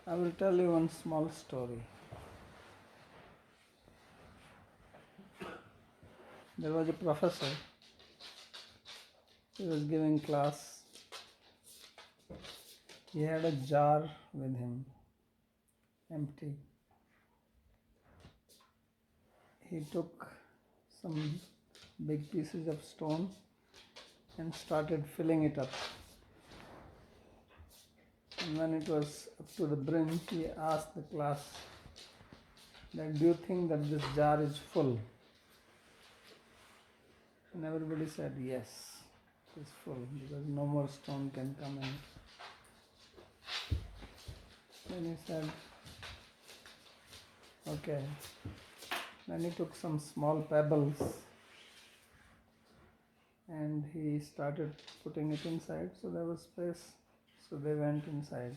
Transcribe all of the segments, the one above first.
I will tell you one small story. There was a professor. He was giving class. He had a jar with him, empty. He took some big pieces of stone and started filling it up. And when it was up to the brim, he asked the class that, do you think that this jar is full? And everybody said yes, it is full, because no more stone can come in. Then he said, okay. Then he took some small pebbles and he started putting it inside, so there was space, so they went inside.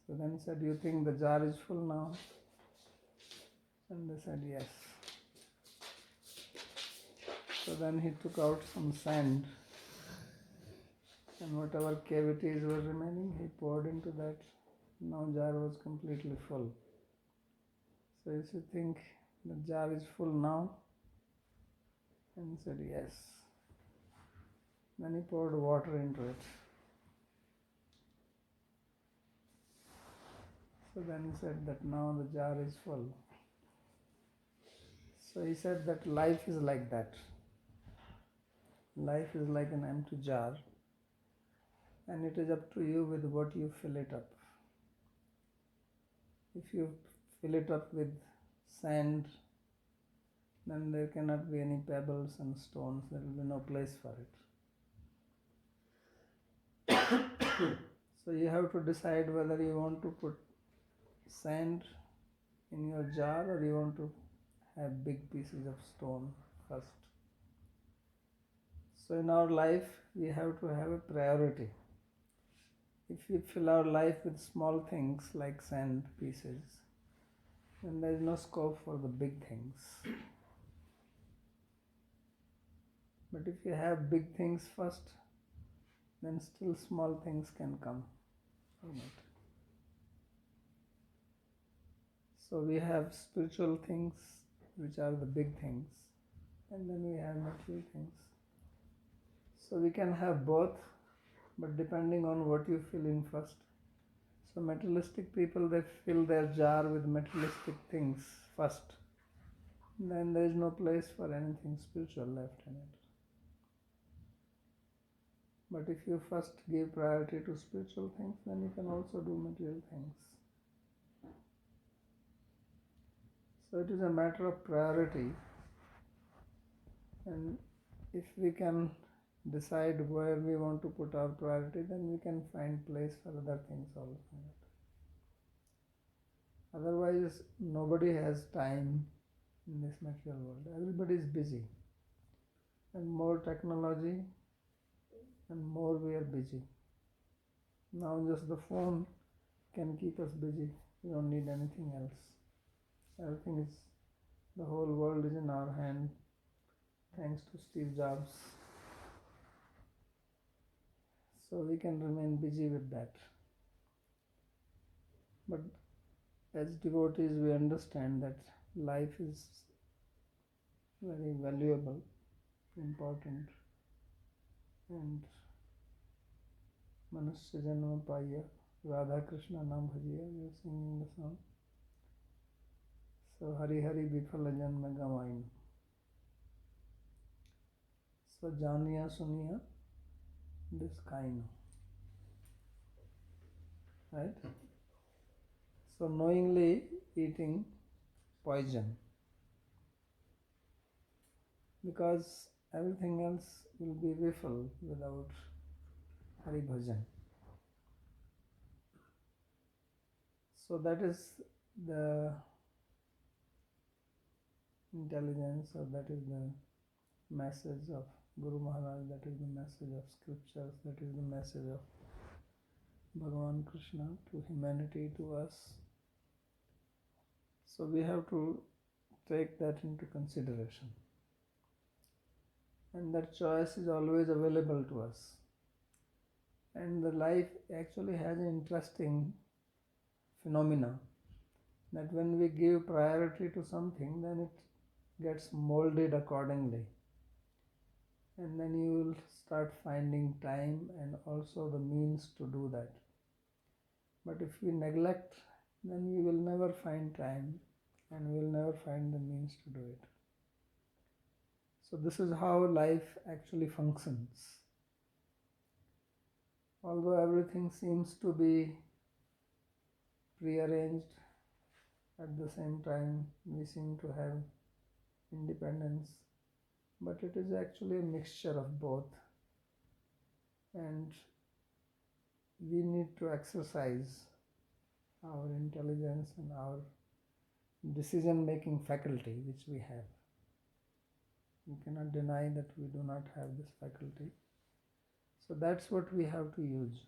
So then he said, do you think the jar is full now? And they said yes. So then he took out some sand, and whatever cavities were remaining, he poured into that. Now jar was completely full. So if you think the jar is full now, and he said yes. Then he poured water into it. So then he said that now the jar is full. So he said that life is like that. Life is like an empty jar, and it is up to you with what you fill it up. If you fill it up with sand, then there cannot be any pebbles and stones, there will be no place for it. So you have to decide whether you want to put sand in your jar or you want to have big pieces of stone first. So in our life, we have to have a priority. If we fill our life with small things like sand pieces, then there is no scope for the big things. But if you have big things first, then still small things can come from it. So we have spiritual things, which are the big things, and then we have material things. So we can have both, but depending on what you fill in first. So materialistic people, they fill their jar with materialistic things first. Then there is no place for anything spiritual left in it. But if you first give priority to spiritual things, then you can also do material things. So it is a matter of priority, and if we can decide where we want to put our priority, then we can find place for other things also. Otherwise, nobody has time in this material world. Everybody is busy, and more technology and more we are busy. Now just the phone can keep us busy. We don't need anything else. Everything is, the whole world is in our hand, thanks to Steve Jobs. So we can remain busy with that. But as devotees, we understand that life is very valuable, important, and Manusya Janma Paya, Radha Krishna Nam Bhajiya, we are singing the song. So Hari Hari Bifala Janma Gamain. So Janiya Suniya this kind. Right? So knowingly eating poison, because everything else will be vifal without Hari Bhajan. So that is the intelligence, or that is the message of Guru Maharaj, that is the message of scriptures, that is the message of Bhagavan Krishna to humanity, to us. So we have to take that into consideration. And that choice is always available to us. And the life actually has an interesting phenomena that when we give priority to something, then it gets molded accordingly. And then you will start finding time and also the means to do that. But if we neglect, then we will never find time and we will never find the means to do it. So this is how life actually functions. Although everything seems to be prearranged, at the same time we seem to have independence, but it is actually a mixture of both, and we need to exercise our intelligence and our decision making faculty which we have. We cannot deny that we do not have this faculty. So that's what we have to use.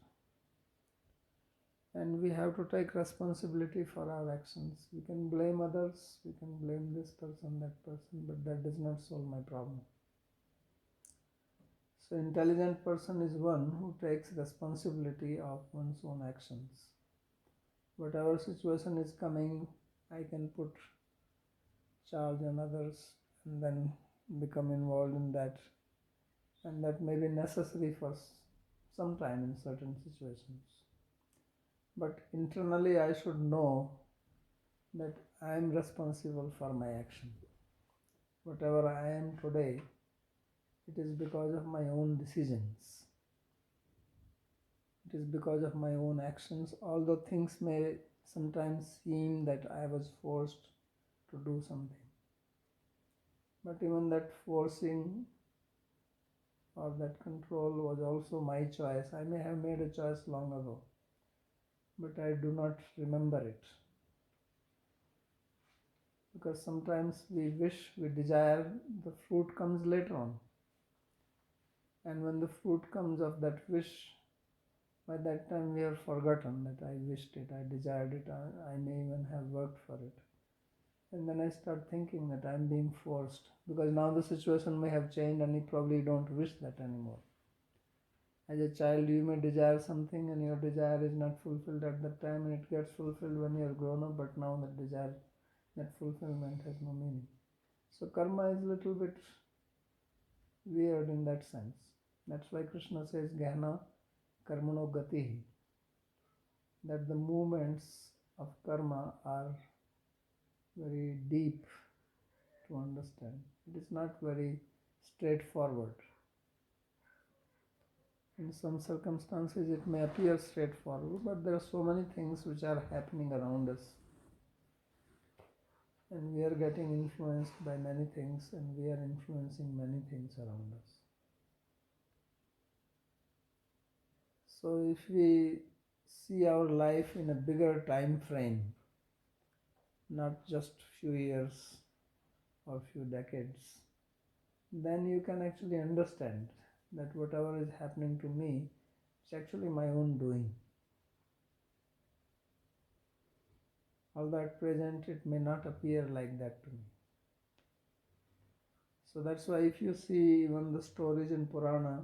And we have to take responsibility for our actions. We can blame others, we can blame this person, that person, but that does not solve my problem. So intelligent person is one who takes responsibility of one's own actions. Whatever situation is coming, I can put charge on others and then become involved in that, and that may be necessary for some time in certain situations. But internally I should know that I am responsible for my action. Whatever I am today, it is because of my own decisions. It is because of my own actions, although things may sometimes seem that I was forced to do something. But even that forcing or that control was also my choice. I may have made a choice long ago, but I do not remember it. Because sometimes we wish, we desire, the fruit comes later on. And when the fruit comes of that wish, by that time we have forgotten that I wished it, I desired it, I may even have worked for it. And then I start thinking that I'm being forced, because now the situation may have changed and you probably don't wish that anymore. As a child, you may desire something and your desire is not fulfilled at that time, and it gets fulfilled when you are grown up, but now that desire, that fulfillment has no meaning. So karma is a little bit weird in that sense. That's why Krishna says Gehna Karmano Gatihi, that the movements of karma are very deep to understand. It is not very straightforward. In some circumstances it may appear straightforward, but there are so many things which are happening around us, and we are getting influenced by many things, and we are influencing many things around us. So if we see our life in a bigger time frame, not just few years or few decades, then you can actually understand that whatever is happening to me is actually my own doing. Although at present it may not appear like that to me. So that's why if you see even the stories in Purana,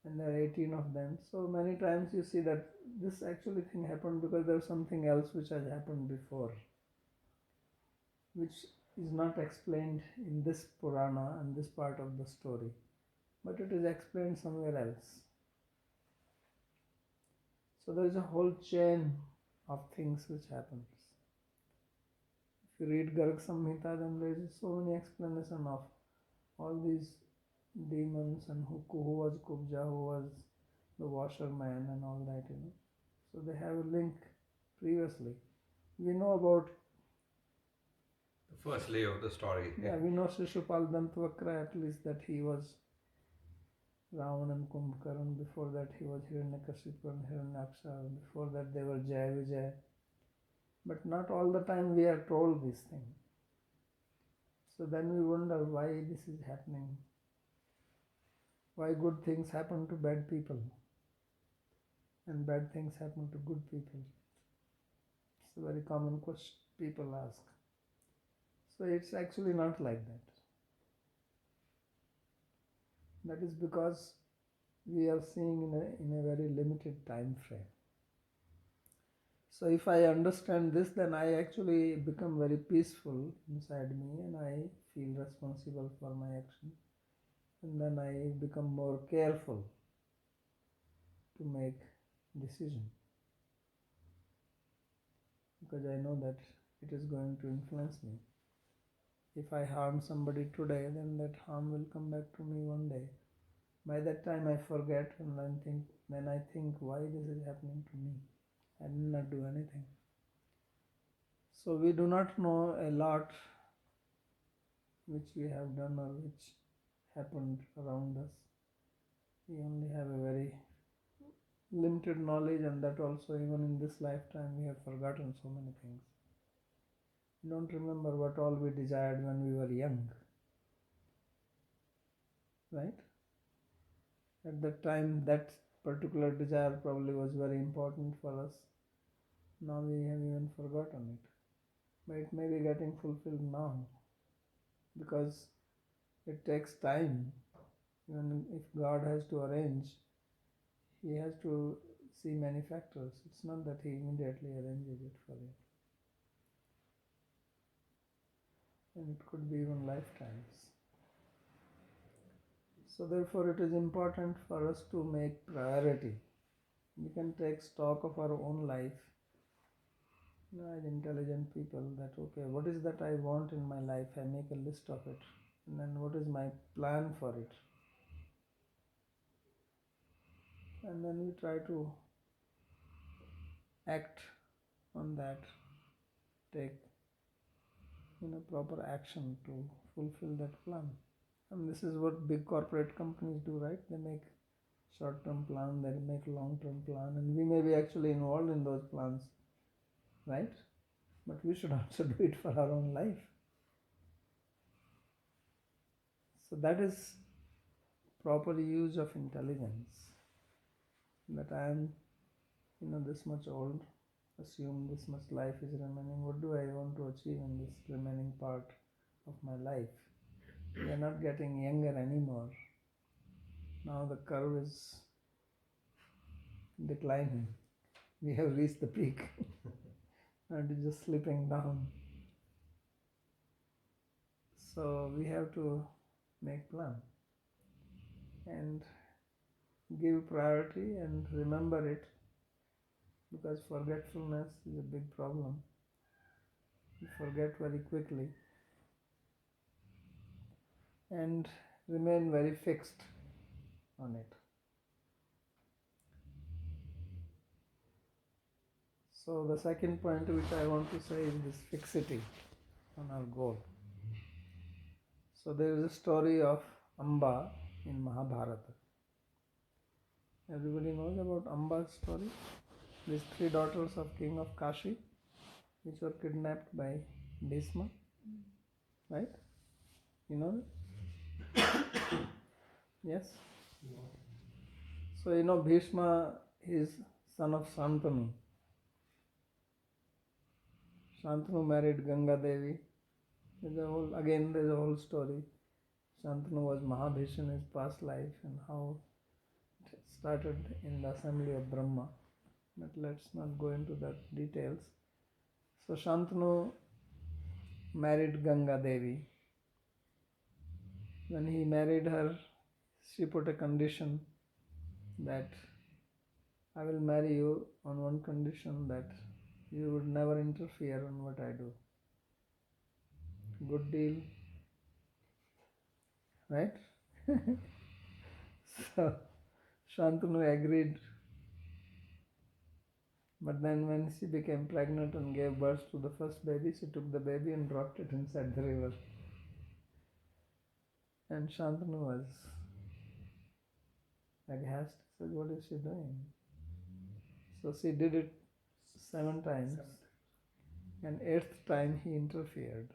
and there are 18 of them, so many times you see that this actually thing happened because there was something else which has happened before, which is not explained in this Purana and this part of the story, but it is explained somewhere else. So there is a whole chain of things which happens. If you read Garg Samhita, then there is so many explanation of all these demons and who was Kubja, who was the washerman and all that, So they have a link previously. We know about the first layer of the story. Yeah, we know Shishupal Dantavakra at least, that he was Ravan and Kumbhakaran. Before that he was Hiranyakashipu and Hiranyaksha. Before that they were Jaya Vijay. But not all the time we are told this thing. So then we wonder why this is happening. Why good things happen to bad people and bad things happen to good people. It's a very common question people ask. So it's actually not like that. That is because we are seeing in a very limited time frame. So if I understand this, then I actually become very peaceful inside me and I feel responsible for my action. And then I become more careful to make decision, because I know that it is going to influence me. If I harm somebody today, then that harm will come back to me one day. By that time I forget, and then I think why this is happening to me. I did not do anything. So we do not know a lot which we have done or which happened around us. We only have a very limited knowledge, and that also even in this lifetime we have forgotten so many things. We don't remember what all we desired when we were young, right? At that time that particular desire probably was very important for us. Now we have even forgotten it, but it may be getting fulfilled now, because it takes time. Even if God has to arrange, He has to see many factors. It's not that He immediately arranges it for you. And it could be even lifetimes. So therefore it is important for us to make priority. We can take stock of our own life, as intelligent people, that okay, what is that I want in my life? I make a list of it. And then what is my plan for it? And then we try to act on that, take proper action to fulfill that plan. And this is what big corporate companies do, right? They make short-term plan, they make long-term plan, and we may be actually involved in those plans, right? But we should also do it for our own life. So that is proper use of intelligence. That I am, this much old, assume this much life is remaining. What do I want to achieve in this remaining part of my life? We are not getting younger anymore. Now the curve is declining. We have reached the peak and it's just slipping down. So we have to make plan and give priority and remember it, because forgetfulness is a big problem. We forget very quickly and remain very fixed on it. So the second point which I want to say is this fixity on our goal. So there is a story of Amba in Mahabharata. Everybody knows about Amba's story. These 3 daughters of king of Kashi, which were kidnapped by Bhishma, right? You know it? Yes? So Bhishma is son of Shantanu. Shantanu married Ganga Devi. There's a whole story. Shantanu was Mahabhishma in his past life and how it started in the assembly of Brahma. But let's not go into that details. So Shantanu married Ganga Devi. When he married her, she put a condition that I will marry you on one condition, that you would never interfere on what I do. Good deal, right? So Shantanu agreed. But then when she became pregnant and gave birth to the first baby, she took the baby and dropped it inside the river. And Shantanu was aghast. He said, what is she doing? So she did it 7 times. And 8th time he interfered.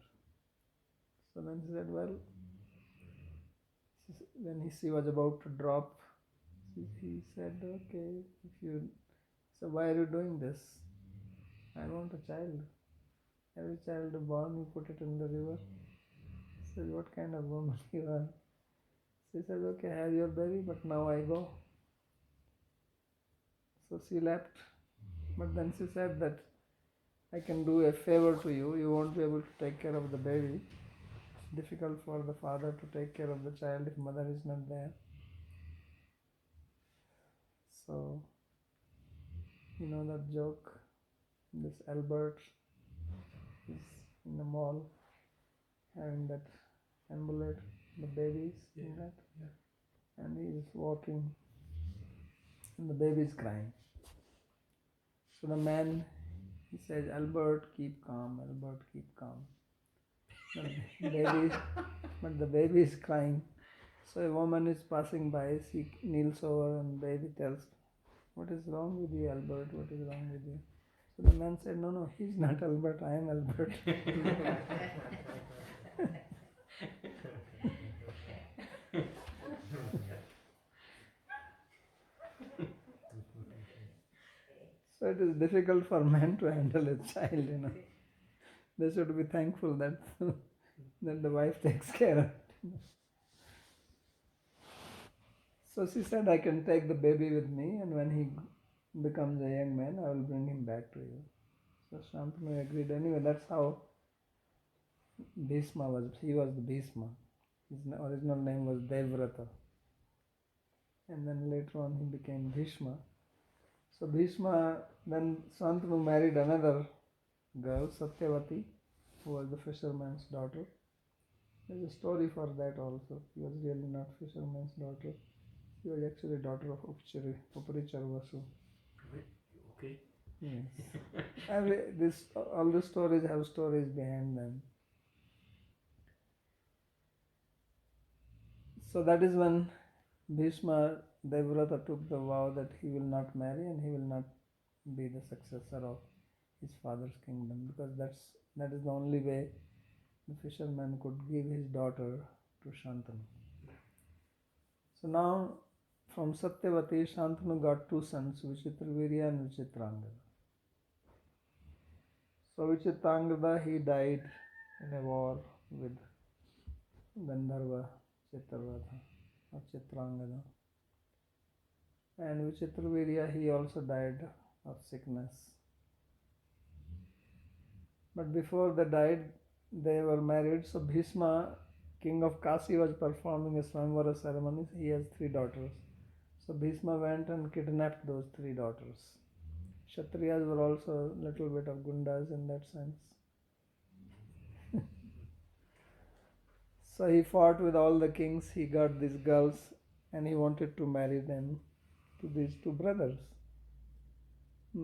So then she said, well, when she was about to drop, he said, okay, so why are you doing this? I want a child. Every child born, you put it in the river. He said, what kind of woman you are? She said, okay, have your baby, but now I go. So she left. But then she said that I can do a favor to you. You won't be able to take care of the baby. It's difficult for the father to take care of the child if mother is not there. So, you know that joke? This Albert is in the mall having that ambulate, the babies in that, and he is walking, and the baby is crying. So the man, he says, Albert, keep calm, Albert, keep calm. But the baby is crying. So a woman is passing by, she kneels over and baby tells, what is wrong with you, Albert? What is wrong with you? So the man said, no, he's not Albert, I am Albert. So it is difficult for men to handle a child, They should be thankful that that the wife takes care of it. So she said, I can take the baby with me, and when he becomes a young man, I will bring him back to you. So Shantanu agreed. Anyway, that's how Bhishma was. He was the Bhishma. His original name was Devrata. And then later on he became Bhishma. So Bhishma, then Shantanu married another girl, Satyavati, who was the fisherman's daughter. There's a story for that also. She was really not fisherman's daughter. She was actually daughter of Uparichar Vasu. Okay. Yes. All the stories have stories behind them. So that is when Bhishma Devrata took the vow that he will not marry and he will not be the successor of his father's kingdom, because that is the only way the fisherman could give his daughter to Shantanu. So now from Satyavati, Shantanu got two sons, Vichitravirya and Vichitrangada. So Vichitrangada, he died in a war with Gandharva Chitravatha or Chitrangada. And Vichitravirya, he also died of sickness. But before they died, they were married. So Bhishma, king of Kasi, was performing a Swamvara ceremony. He has 3 daughters. So Bhishma went and kidnapped those 3 daughters. Kshatriyas were also a little bit of gundas in that sense. So he fought with all the kings. He got these girls and he wanted to marry them to these 2 brothers.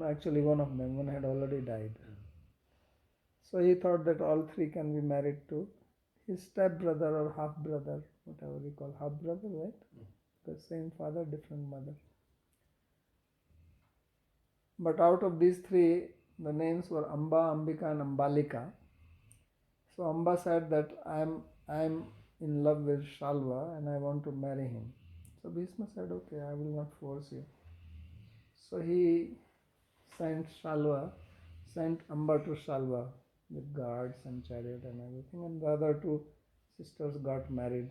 Actually, one of them, one had already died. So he thought that all 3 can be married to his step-brother or half-brother, whatever you call half-brother, right? Because same father, different mother. But out of these 3, the names were Amba, Ambika and Ambalika. So Amba said that I am in love with Shalva and I want to marry him. So Bhishma said, okay, I will not force you. So he sent Amba to Shalva with guards and chariot and everything, and the other 2 sisters got married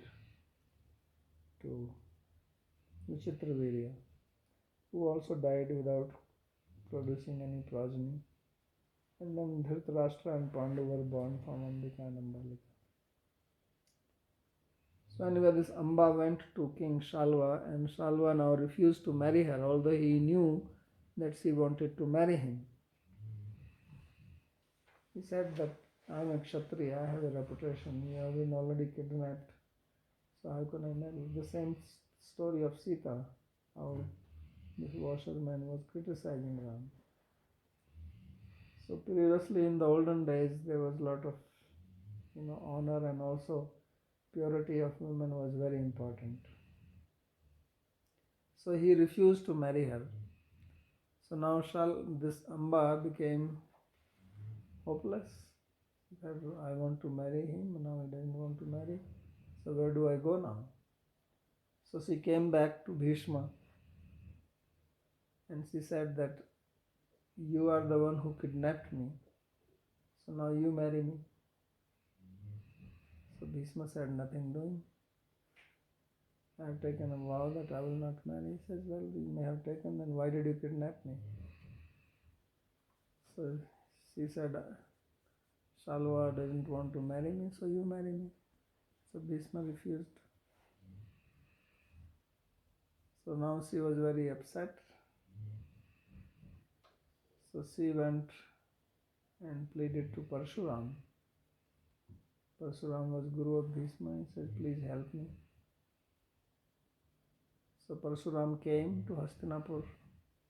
to Vichitravirya, who also died without producing any progeny. And then Dhritarashtra and Pandu were born from Ambika and Ambalika. So anyway, this Amba went to King Shalva, and Shalva now refused to marry her, although he knew that she wanted to marry him. He said that I am a Kshatriya, I have a reputation, you have been already kidnapped, so how can I marry? The same story of Sita, how this washerman was criticizing Ram. So previously in the olden days there was a lot of honor, and also purity of women was very important. So he refused to marry her. So now this Amba became hopeless. I want to marry him, now he doesn't want to marry. So where do I go now? So she came back to Bhishma and she said that you are the one who kidnapped me. So now you marry me. So Bhishma said, nothing doing. I have taken a vow that I will not marry. He says, well, you may have taken, then why did you kidnap me? So she said, Shalva doesn't want to marry me, so you marry me. So Bhishma refused. So now she was very upset. So she went and pleaded to Parshuram. Parshuram was Guru of Bhishma. He said, please help me. So Parshuram came to Hastinapur.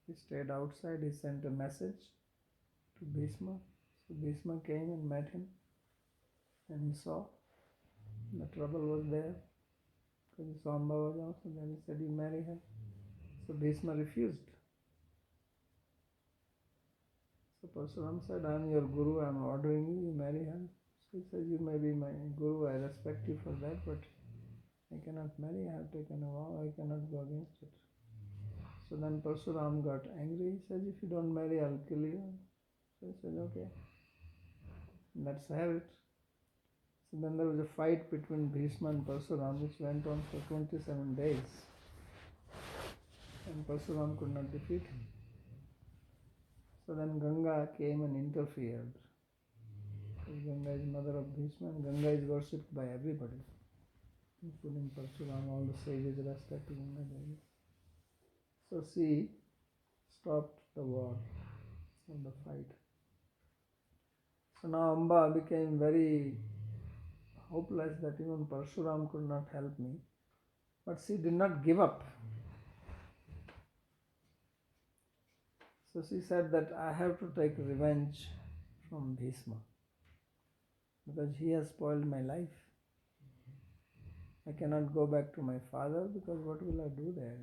He stayed outside. He sent a message to Bhishma. So Bhishma came and met him. And he saw the trouble was there. Because he saw Amba was also there. He said, you marry her. So Bhishma refused. So Parshuram said, I am your Guru. I am ordering you. You marry her. So he said, you may be my Guru. I respect you for that. But I cannot marry. I have taken a vow. I cannot go against it. So then Parshuram got angry. He said, if you don't marry, I'll kill you. So he said, okay, let's have it. So then there was a fight between Bhishma and Parshuram which went on for 27 days. And Parshuram could not defeat him. So then Ganga came and interfered. Because Ganga is mother of Bhishma and Ganga is worshipped by everybody, including Parshuram. All the sages respect Ganga Devi. So she stopped the war and the fight. So now Amba became very hopeless that even Parshuram could not help me. But she did not give up. So she said that I have to take revenge from Bhishma because he has spoiled my life. I cannot go back to my father because what will I do there?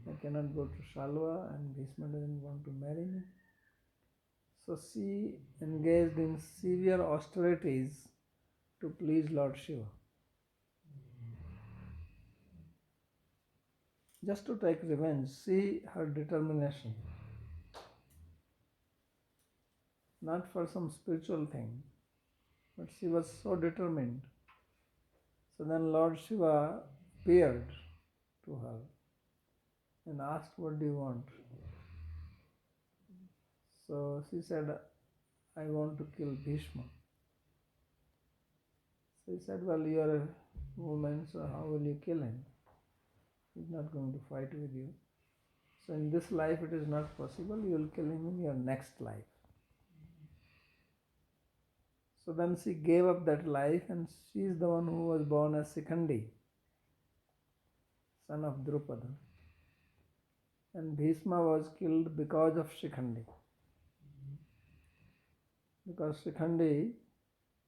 I cannot go to Shalva and Bhishma doesn't want to marry me. So she engaged in severe austerities to please Lord Shiva. Just to take revenge, see her determination. Not for some spiritual thing, but she was so determined. So then Lord Shiva appeared to her and asked, what do you want? So she said, I want to kill Bhishma. So he said, well, you are a woman, so how will you kill him? He's not going to fight with you. So in this life it is not possible, you will kill him in your next life. So then she gave up that life and she is the one who was born as Sikhandi, son of Drupada. And Bhishma was killed because of Shikhandi. Because Shikhandi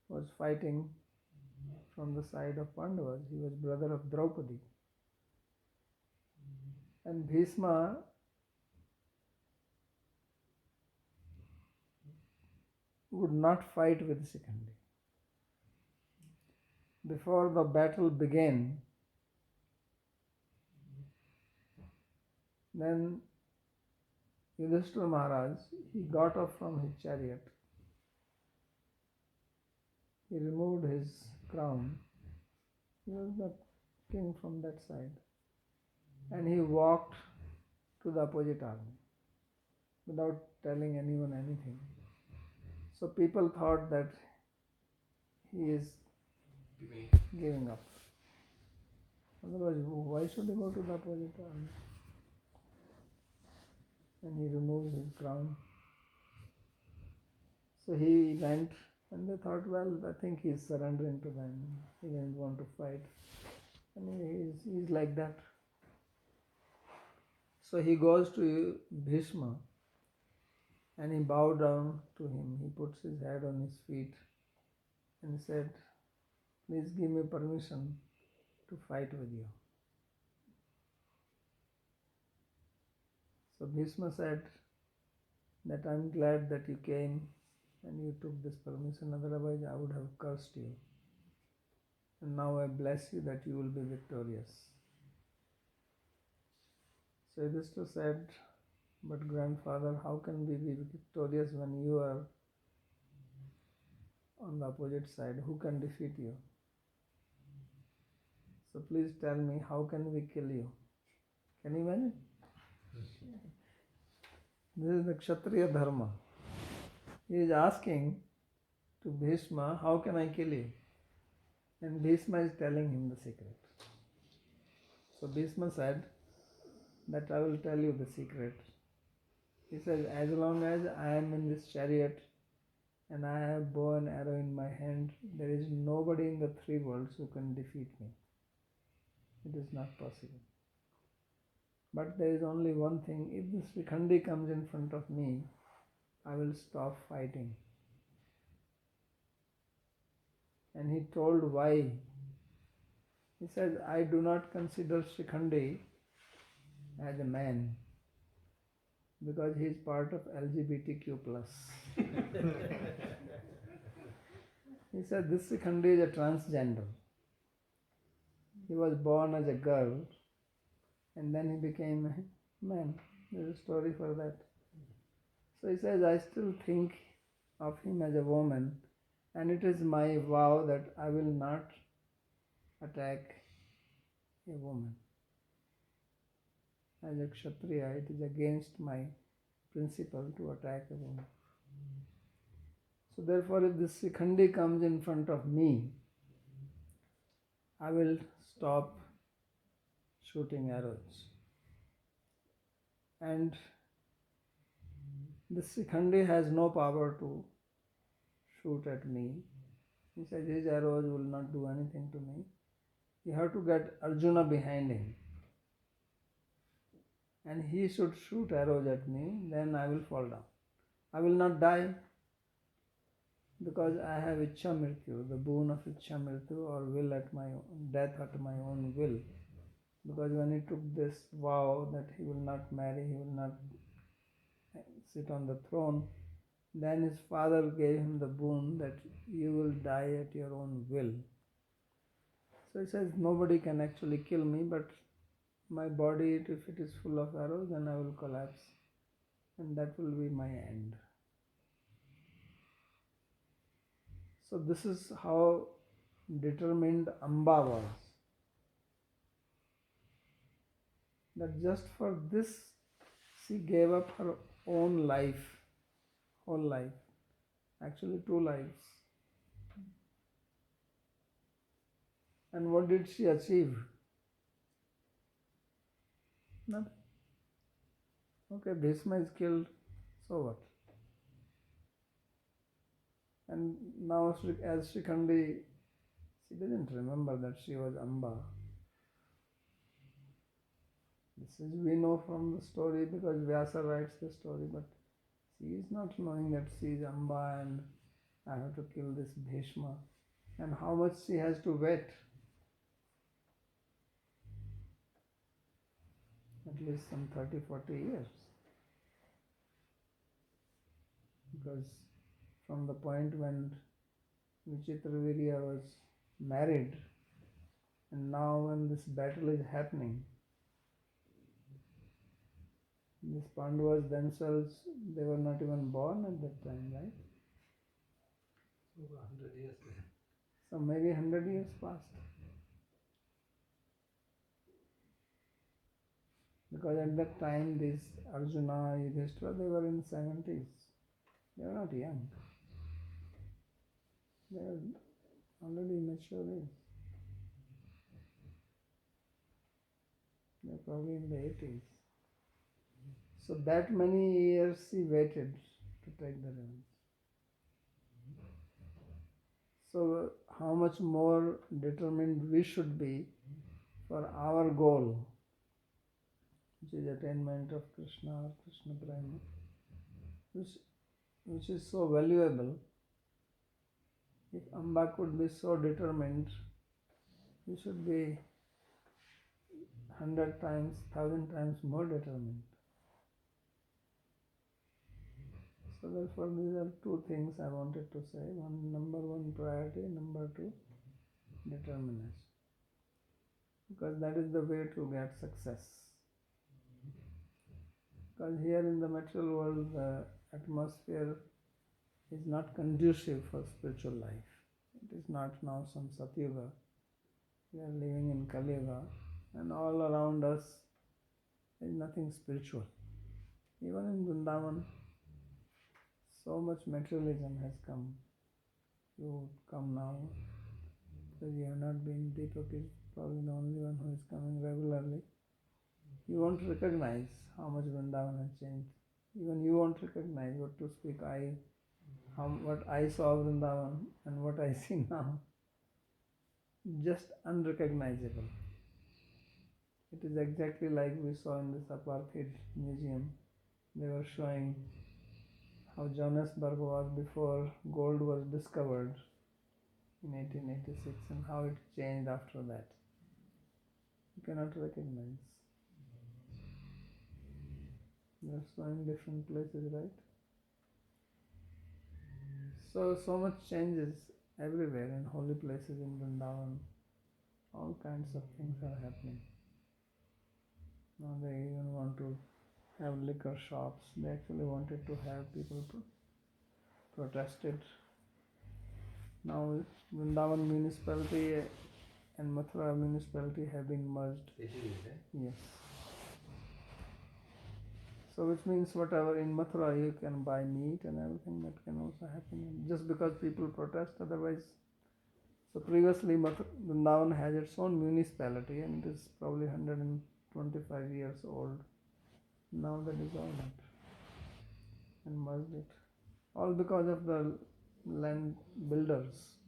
was fighting from the side of Pandavas. He was brother of Draupadi. And Bhishma would not fight with Shikhandi. Before the battle began, then Yudhishthira Maharaj, he got up from his chariot. He removed his crown. He was the king from that side. And he walked to the opposite army without telling anyone anything. So people thought that he is giving up. Otherwise, why should he go to the opposite army? And he removed his crown. So he went and they thought, well, I think he is surrendering to them. He didn't want to fight. And he's like that. So he goes to Bhishma and he bowed down to him. He puts his head on his feet and said, please give me permission to fight with you. So Bhishma said that I'm glad that you came and you took this permission, otherwise I would have cursed you. And now I bless you that you will be victorious. So Yudhishthira said, but grandfather, how can we be victorious when you are on the opposite side? Who can defeat you? So please tell me, how can we kill you? Can you imagine? This is the Kshatriya Dharma. he is asking to Bhishma, how can I kill you? And Bhishma is telling him the secret. So Bhishma said that I will tell you the secret. He says, as long as I am in this chariot and I have bow and arrow in my hand, there is nobody in the three worlds who can defeat me. It is not possible. But there is only one thing, if this Shikhandi comes in front of me, I will stop fighting. And he told why. He said, I do not consider Shikhandi as a man because he is part of LGBTQ+. He said, this Shikhandi is a transgender. He was born as a girl and then he became a man. There is a story for that. So he says, I still think of him as a woman, and it is my vow that I will not attack a woman. As a Kshatriya, it is against my principle to attack a woman. So therefore, if this Shikhandi comes in front of me, I will stop shooting arrows. And this Shikhandi has no power to shoot at me. He says his arrows will not do anything to me. You have to get Arjuna behind him. And he should shoot arrows at me, then I will fall down. I will not die because I have Ichha Mrityu, the boon of Ichha Mrityu, or will at my own, death at my own will. Because when he took this vow that he will not marry, he will not sit on the throne, then his father gave him the boon that you will die at your own will. So he says, nobody can actually kill me, but my body, if it is full of arrows, then I will collapse. And that will be my end. So this is how determined Amba was. That just for this, she gave up her own life, whole life, actually 2 lives. And what did she achieve? Nothing. Okay, Bhishma is killed, so what? And now as Shikhandi, she didn't remember that she was Amba. This is we know from the story because Vyasa writes the story, but she is not knowing that she is Amba and I have to kill this Bhishma. And how much she has to wait. At least some 30-40 years. Because from the point when Vichitravirya was married and now when this battle is happening, these Pandavas themselves, they were not even born at that time, right? Over 100 years. So maybe 100 years passed. Because at that time, these Arjuna, Yudhishthira, they were in 70s. They were not young. They were already mature age. They were probably in the 80s. So that many years she waited to take the revenge. So how much more determined we should be for our goal, which is attainment of Krishna or Krishna Prema, which is so valuable. If Amba could be so determined, we should be 100 times, 1,000 times more determined. So therefore these are 2 things I wanted to say. Number 1 priority, number 2 determination. Because that is the way to get success. Because here in the material world, the atmosphere is not conducive for spiritual life. It is not now some Satyuga. We are living in Kali Yuga, and all around us is nothing spiritual. Even in Vrindavan, So much materialism has come. You come now because you have not been. Deepak is probably the only one who is coming regularly. You won't recognize how much Vrindavan has changed. Even you won't recognize what to speak. What I saw Vrindavan and what I see now, just unrecognizable. It is exactly like we saw in this apartheid museum. They were showing how Johannesburg was before gold was discovered in 1886 and how it changed after that. You cannot recognize. They are showing different places, right? So much changes everywhere in holy places in Vrindavan. All kinds of things are happening. Now they even want to have liquor shops. They actually wanted to have people protested. Now Vrindavan municipality and Mathura municipality have been merged. It is, eh? Yes. So which means whatever in Mathura you can buy meat and everything, that can also happen just because people protest. Otherwise, so previously Vrindavan has its own municipality and it is probably 125 years old. Now they dissolved it and merged it, all because of the land builders.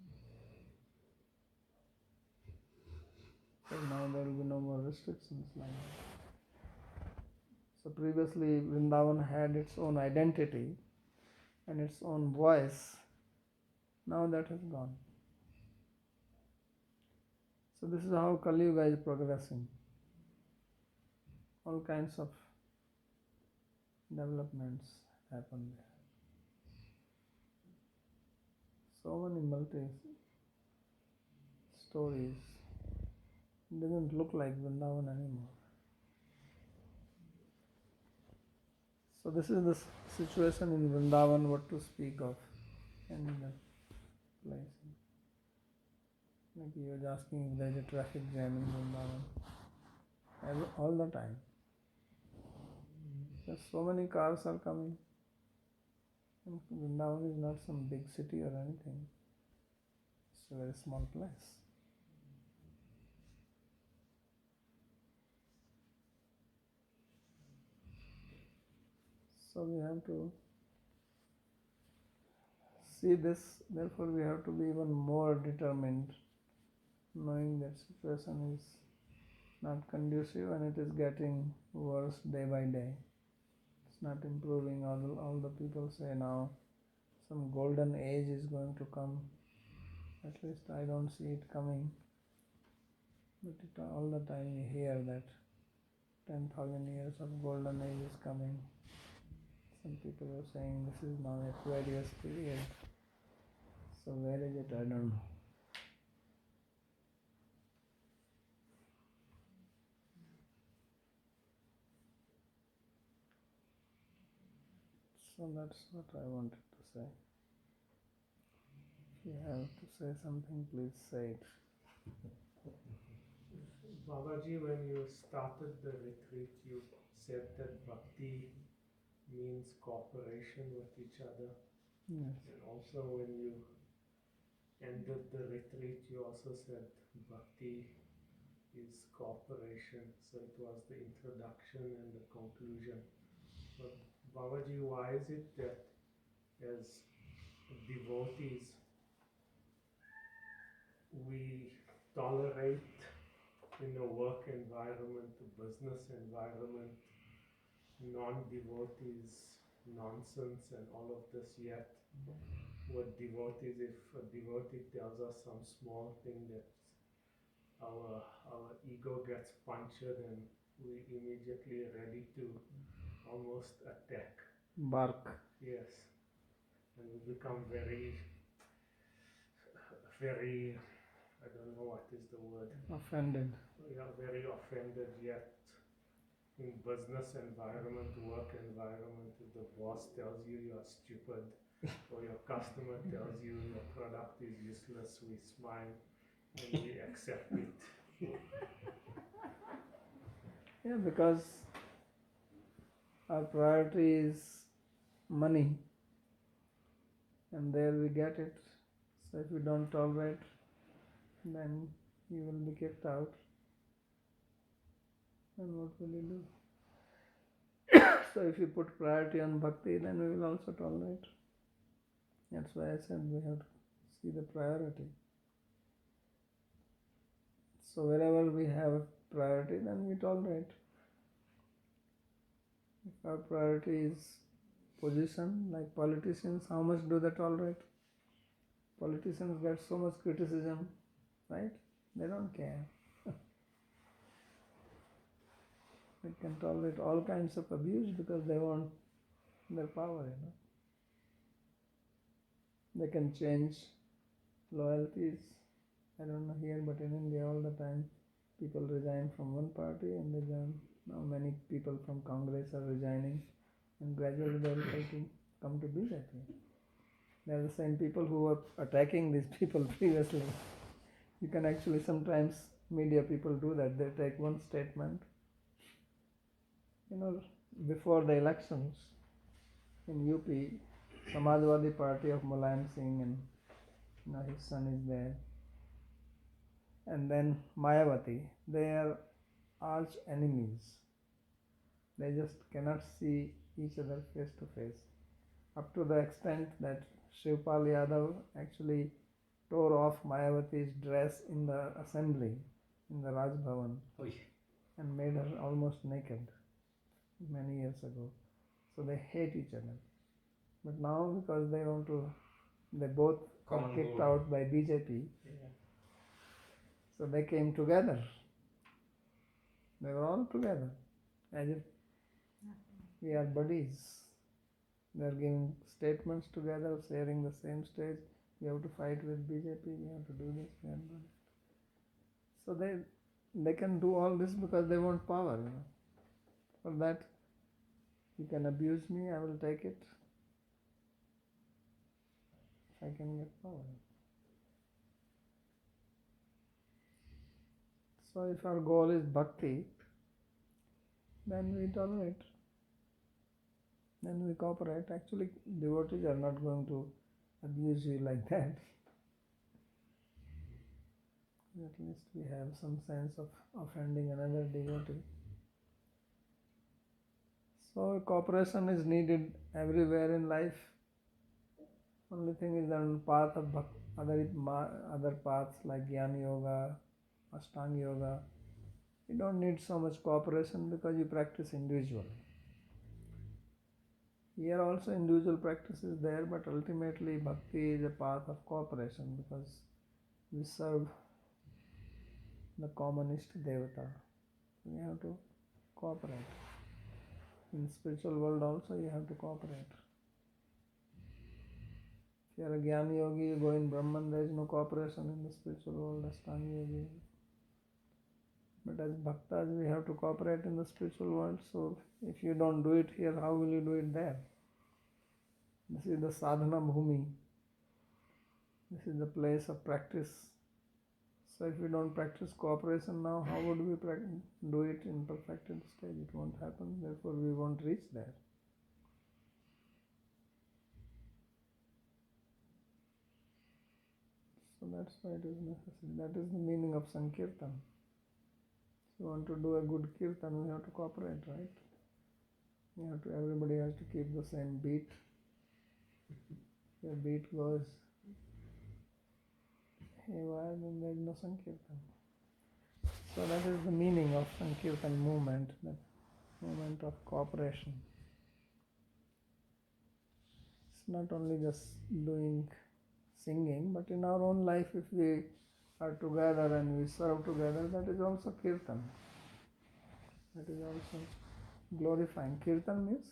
So now there will be no more restrictions like that. So previously Vrindavan had its own identity and its own voice. Now that has gone. So this is how Kali Yuga is progressing. All kinds of developments happen there. So many multi stories. It doesn't look like Vrindavan anymore. So this is the situation in Vrindavan, what to speak of any other place. Like you were asking if there is a traffic jam in Vrindavan. All the time. Because so many cars are coming. And Vrindavan is not some big city or anything. It's a very small place. So we have to see this, therefore we have to be even more determined, knowing that situation is not conducive and it is getting worse day by day. It's not improving. All the people say now some golden age is going to come. At least I don't see it coming. But all the time we hear that 10,000 years of golden age is coming. Some people are saying this is now Aquarius period. So where is it? I don't know. So that's what I wanted to say. If you have to say something, please say it. Babaji, when you started the retreat, you said that Bhakti means cooperation with each other. Yes. And also when you ended the retreat, you also said Bhakti is cooperation. So it was the introduction and the conclusion. But Babaji, why is it that as devotees, we tolerate in a work environment, a business environment, non-devotees, nonsense and all of this, yet with devotees, if a devotee tells us some small thing that our ego gets punctured and we immediately ready to almost attack. Bark. Yes. And we become very, I don't know what is the word. Offended. Yeah, very offended, yet in business environment, work environment, if the boss tells you you are stupid or your customer tells you your product is useless, we smile and we accept it. Yeah, because our priority is money and there we get it. So if you don't tolerate, then you will be kicked out. And what will you do? So if you put priority on bhakti, then we will also tolerate. That's why I said we have to see the priority. So wherever we have priority, then we tolerate. If our priority is position, like politicians, how much do they tolerate? Politicians get so much criticism, right? They don't care. They can tolerate all kinds of abuse because they want their power, They can change loyalties. I don't know here, but in India all the time people resign from one party and they join. Now many people from Congress are resigning and gradually they will come to BJP. They are the same people who were attacking these people previously. You can actually sometimes media people do that. They take one statement, before the elections in UP, Samajwadi Party of Mulayam Singh and his son is there. And then Mayawati, they are arch enemies. They just cannot see each other face to face. Up to the extent that Shivpal Yadav actually tore off Mayawati's dress in the assembly, in the Raj Bhavan, and made her almost naked many years ago. So they hate each other. But now because they both got kicked out by BJP, so they came together. They were all together, as if we are buddies. They are giving statements together, sharing the same stage. We have to fight with BJP, we have to do this, we have to do that. So they can do all this because they want power. For that, you can abuse me, I will take it. I can get power. So if our goal is bhakti, then we tolerate. Then we cooperate. Actually, devotees are not going to abuse you like that. At least we have some sense of offending another devotee. So cooperation is needed everywhere in life. Only thing is on path of other paths like Jnana Yoga, Ashtanga Yoga, you don't need so much cooperation because you practice individually. Here also individual practice is there, but ultimately bhakti is a path of cooperation because we serve the common Ishta Devata. We have to cooperate. In spiritual world also you have to cooperate. If you are a Jnana Yogi, you go in Brahman, there is no cooperation in the spiritual world, Ashtanga Yogi. But as bhaktas, we have to cooperate in the spiritual world. So if you don't do it here, how will you do it there? This is the sadhana bhumi. This is the place of practice. So if we don't practice cooperation now, how would we do it in perfected stage? It won't happen. Therefore, we won't reach there. So that's why it is necessary. That is the meaning of Sankirtan. If you want to do a good kirtan, we have to cooperate, right? Everybody has to keep the same beat. If your beat goes haywire, then there is no Sankirtan. So that is the meaning of Sankirtan movement, that movement of cooperation. It's not only just doing singing, but in our own life, if we are together and we serve together, that is also kirtan. That is also glorifying. Kirtan means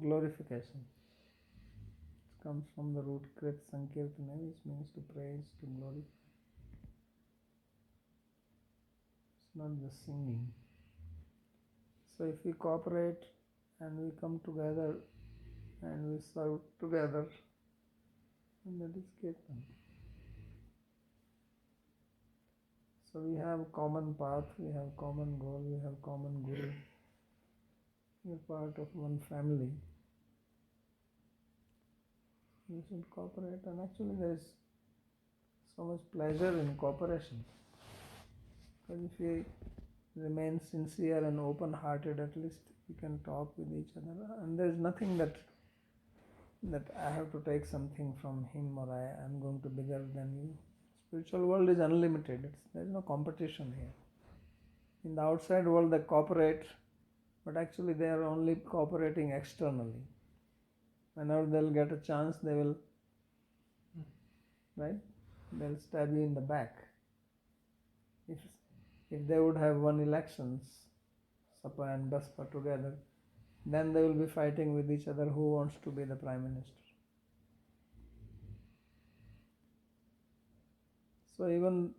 glorification. It comes from the root krit sankirtana, which means to praise, to glorify. It's not just singing. So if we cooperate and we come together and we serve together, then that is kirtan. So we have common path, we have common goal, we have common guru. We are part of one family. We should cooperate, and actually there is so much pleasure in cooperation. Because if we remain sincere and open-hearted, at least we can talk with each other, and there is nothing that I have to take something from him, or I am going to be bigger than you. Spiritual world is unlimited. There is no competition here. In the outside world they cooperate, but actually they are only cooperating externally. Whenever they'll get a chance, they will, right? They'll stab you in the back. If they would have won elections, Sapa and Baspa together, then they will be fighting with each other who wants to be the Prime Minister. So even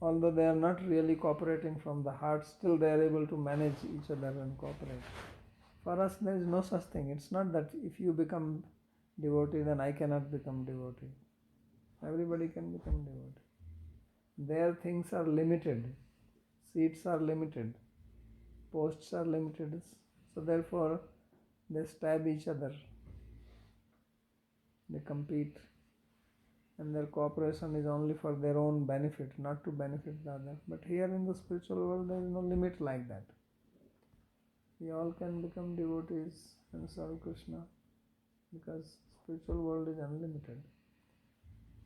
although they are not really cooperating from the heart, still they are able to manage each other and cooperate. For us there is no such thing. It's not that if you become devotee then I cannot become devotee. Everybody can become devotee. Their things are limited. Seats are limited. Posts are limited. So therefore they stab each other. They compete. And their cooperation is only for their own benefit, not to benefit the other. But here in the spiritual world there is no limit like that. We all can become devotees and serve Krishna, because spiritual world is unlimited.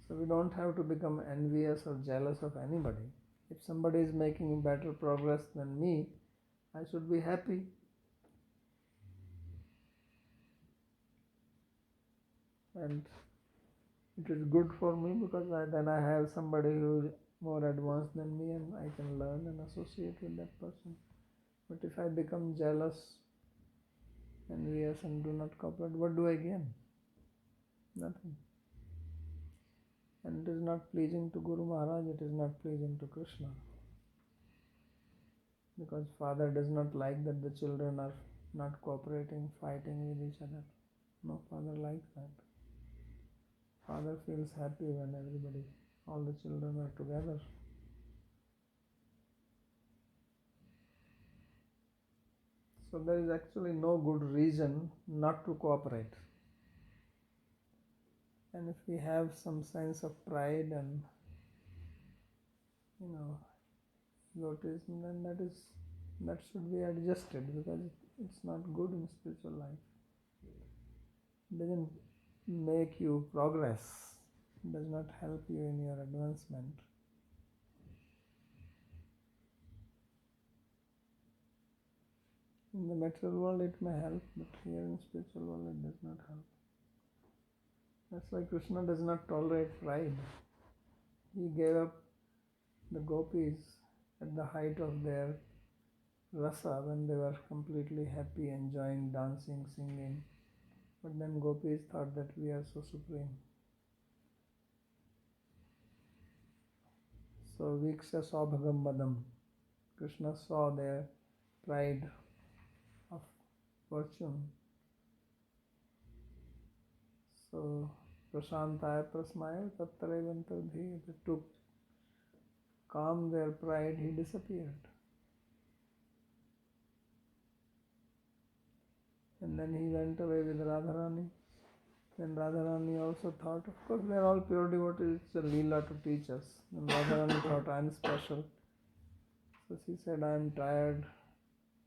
So we don't have to become envious or jealous of anybody. If somebody is making better progress than me, I should be happy. And it is good for me, because then I have somebody who is more advanced than me and I can learn and associate with that person. But if I become jealous, envious and do not cooperate, what do I gain? Nothing. And it is not pleasing to Guru Maharaj, it is not pleasing to Krishna. Because Father does not like that the children are not cooperating, fighting with each other. No Father likes that. Father feels happy when all the children are together. So there is actually no good reason not to cooperate. And if we have some sense of pride and egotism, then that should be adjusted, because it's not good in spiritual life. It doesn't make you progress. It does not help you in your advancement. In the material world it may help, but here in spiritual world it does not help. That's why Krishna does not tolerate pride. He gave up the gopis at the height of their rasa, when they were completely happy, enjoying dancing, singing. But then gopis thought that we are so supreme. So Viksha Saubhagam Madam, Krishna saw their pride of fortune. So Prashantaya Prasmaya Tattarevantarthi, to calm their pride, he disappeared. And then he went away with Radharani. Then Radharani also thought, of course they are all pure devotees, it's a leela to teach us. And Radharani thought, I am special. So she said, I am tired,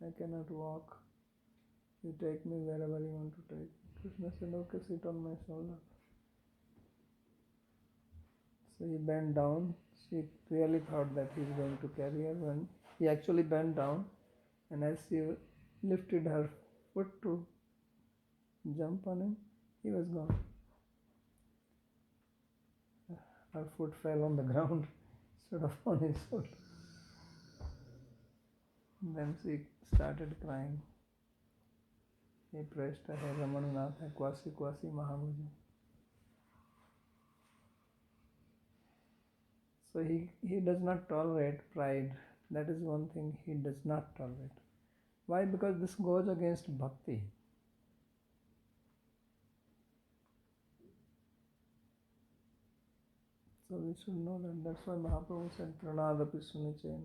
I cannot walk. You take me wherever you want to take me. Krishna said, okay, sit on my shoulder. So he bent down. She really thought that he is going to carry her. When he actually bent down, and as she lifted her foot to jump on him, he was gone. Her foot fell on the ground instead of on his foot. Then she started crying. He praised her, Hey Ramananath, Kwasi Kwasi Mahabhuja. So he does not tolerate pride. That is one thing he does not tolerate. Why? Because this goes against bhakti. So we should know that. That's why Mahaprabhu said, Pranadapi Sunichena,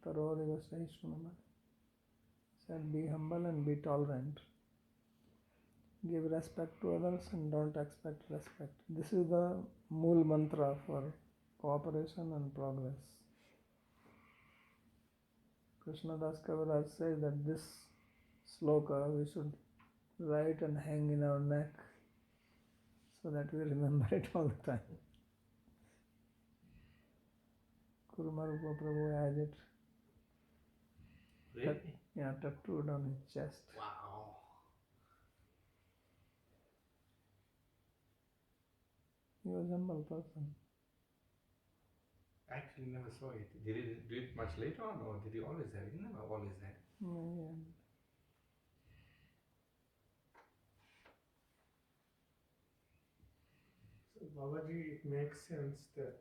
Taroriva Sahishunama. He said, be humble and be tolerant. give respect to others and don't expect respect. This is the mool mantra for cooperation and progress. Krishnadas Kaviraj says that this sloka we should write and hang in our neck so that we remember it all the time. Kurumarupa Prabhu has it tattooed on his chest. Wow. He was a humble person. Actually, never saw it. Did he do it much later on, or did he always have it? He never always had it. Yeah. So Babaji, it makes sense that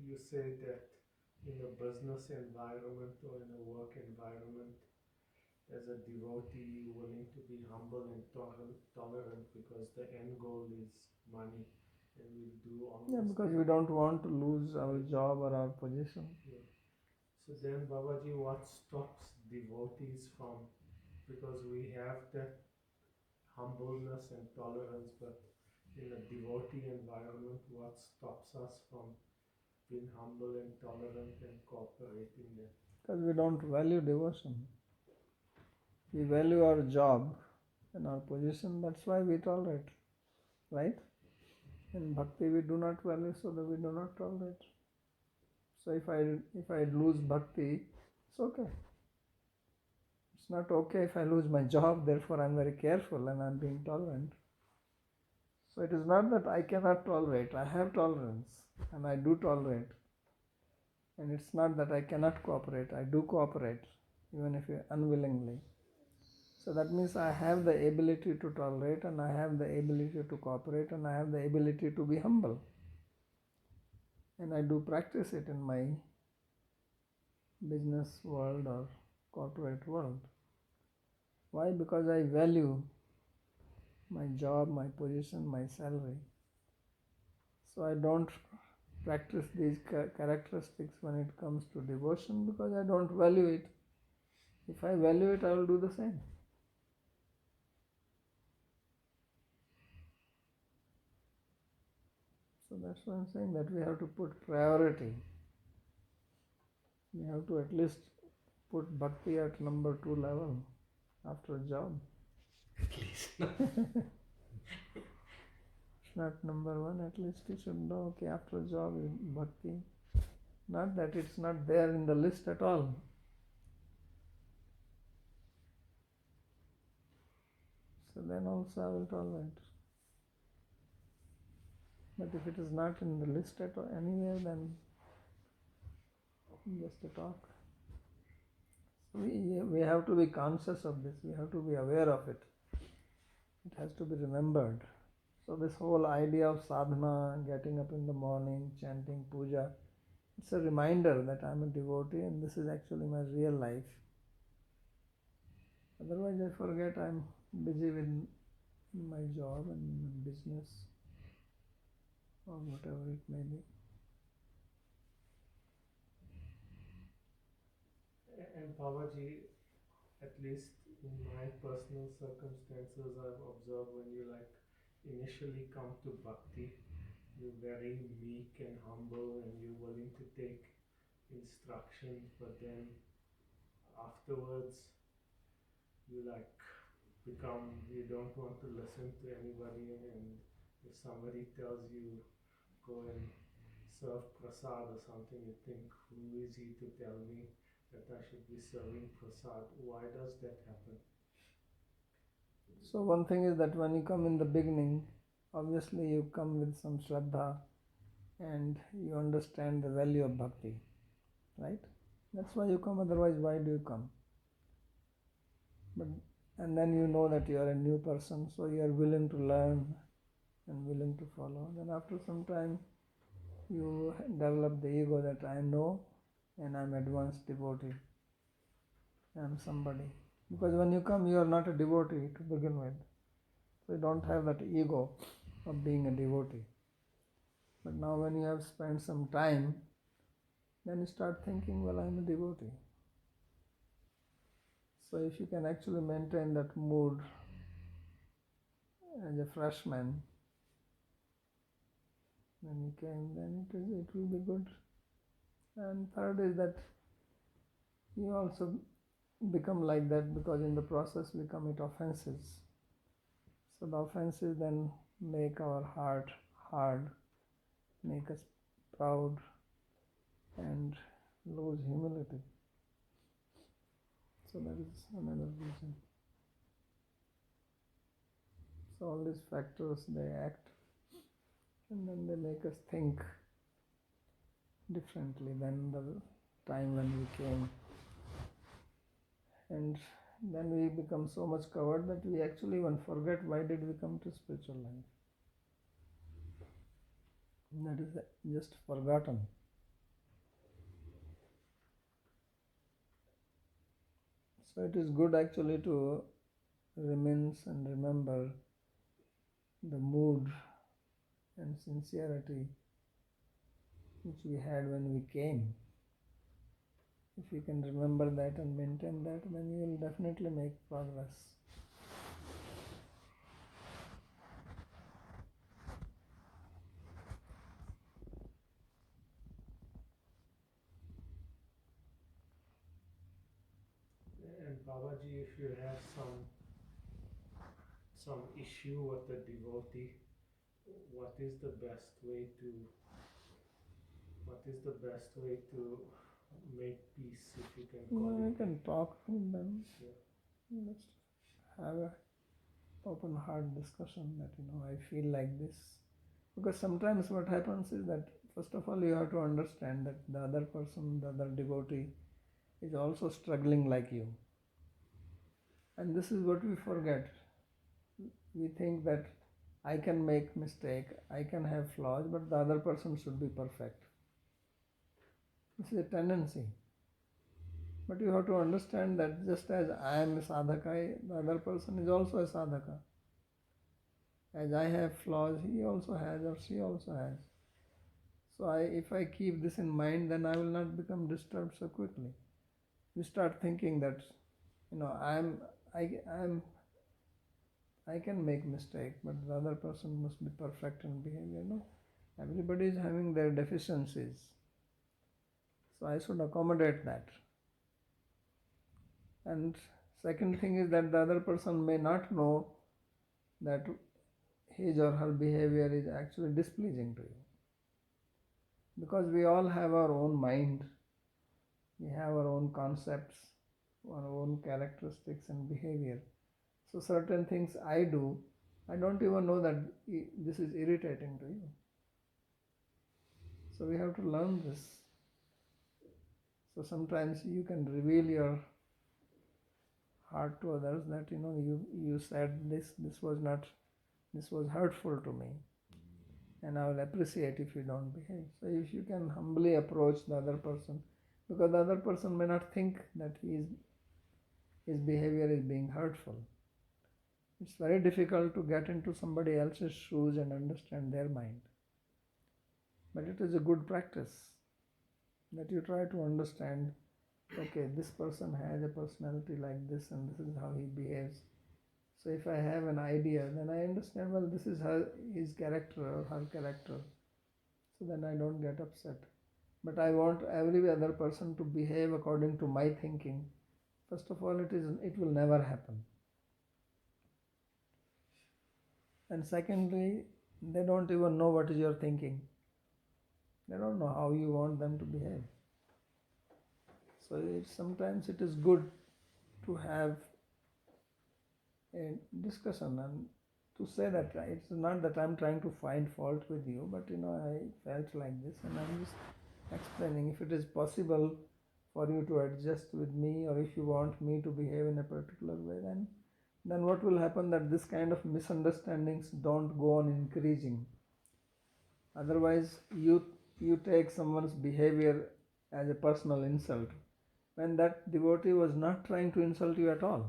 you say that in a business environment or in a work environment, as a devotee, you're willing to be humble and tolerant because the end goal is money, and we'll do all. Yeah, because we don't want to lose our job or our position. Yeah. So then, Babaji, what stops devotees from? Because we have that humbleness and tolerance, but in a devotee environment, what stops us from being humble and tolerant and cooperating there? Because we don't value devotion. We value our job and our position, that's why we tolerate, right? In bhakti we do not value, so that we do not tolerate. So if I lose bhakti, it's okay. It's not okay if I lose my job, therefore I'm very careful and I'm being tolerant. So it is not that I cannot tolerate, I have tolerance and I do tolerate. And it's not that I cannot cooperate, I do cooperate, even if unwillingly. So that means I have the ability to tolerate and I have the ability to cooperate and I have the ability to be humble. And I do practice it in my business world or corporate world. Why? Because I value my job, my position, my salary. So I don't practice these characteristics when it comes to devotion because I don't value it. If I value it, I will do the same. So that's why I'm saying that we have to put priority. We have to at least put bhakti at number 2 level after job. At least. It's not number 1, at least you should know, okay, after job is bhakti. Not that it's not there in the list at all. So then also I will tolerate. But if it is not in the list at all anywhere, then just a talk. We have to be conscious of this. We have to be aware of it. It has to be remembered. So this whole idea of sadhana, getting up in the morning, chanting puja, it's a reminder that I'm a devotee and this is actually my real life. Otherwise I forget I'm busy with my job and business or whatever it may be. And Babaji, at least in my personal circumstances, I've observed when you initially come to bhakti, you're very meek and humble and you're willing to take instructions, but then afterwards you you don't want to listen to anybody, and if somebody tells you go and serve prasad or something, you think, who is he to tell me that I should be serving prasad? Why does that happen? So one thing is that when you come in the beginning, obviously you come with some shraddha and you understand the value of bhakti, right? That's why you come, otherwise why do you come? And then you know that you are a new person, so you are willing to learn and willing to follow. Then after some time you develop the ego that I know and I'm advanced devotee, I'm somebody. Because when you come, you are not a devotee to begin with, so you don't have that ego of being a devotee. But now when you have spent some time, then you start thinking, well, I'm a devotee. So if you can actually maintain that mood as a freshman, when he came, then it will be good. And third is that you also become like that because in the process we commit offenses. So the offenses then make our heart hard, make us proud, and lose humility. So that is another reason. So all these factors, they act and then they make us think differently than the time when we came. And then we become so much covered that we actually even forget why did we come to spiritual life. That is just forgotten. So it is good actually to reminisce and remember the mood and sincerity which we had when we came. If you can remember that and maintain that, then you will definitely make progress. And Babaji, if you have some issue with the devotee, what is the best way to make peace, if you can call We it? can talk with them. Yeah. Let's have a open heart discussion that I feel like this. Because sometimes what happens is that first of all you have to understand that the other person, the other devotee is also struggling like you. And this is what we forget. We think that I can make mistake, I can have flaws, but the other person should be perfect. This is a tendency. But you have to understand that just as I am a sadhaka, the other person is also a sadhaka. As I have flaws, he also has or she also has. So if I keep this in mind, then I will not become disturbed so quickly. You start thinking that, I can make mistake, but the other person must be perfect in behavior. No, everybody is having their deficiencies. So I should accommodate that. And second thing is that the other person may not know that his or her behavior is actually displeasing to you. Because we all have our own mind, we have our own concepts, our own characteristics and behavior. So certain things I do, I don't even know that this is irritating to you. So we have to learn this. So sometimes you can reveal your heart to others that you said this was hurtful to me, and I will appreciate if you don't behave. So if you can humbly approach the other person, because the other person may not think that his behavior is being hurtful. It's very difficult to get into somebody else's shoes and understand their mind. But it is a good practice that you try to understand, okay, this person has a personality like this and this is how he behaves. So if I have an idea, then I understand, well, this is his character or her character. So then I don't get upset. But I want every other person to behave according to my thinking. First of all, it will never happen. And secondly, they don't even know what is your thinking. They don't know how you want them to behave. So sometimes it is good to have a discussion and to say that it's not that I'm trying to find fault with you, but I felt like this and I'm just explaining. If it is possible for you to adjust with me, or if you want me to behave in a particular way, then what will happen that this kind of misunderstandings don't go on increasing. Otherwise you take someone's behavior as a personal insult when that devotee was not trying to insult you at all.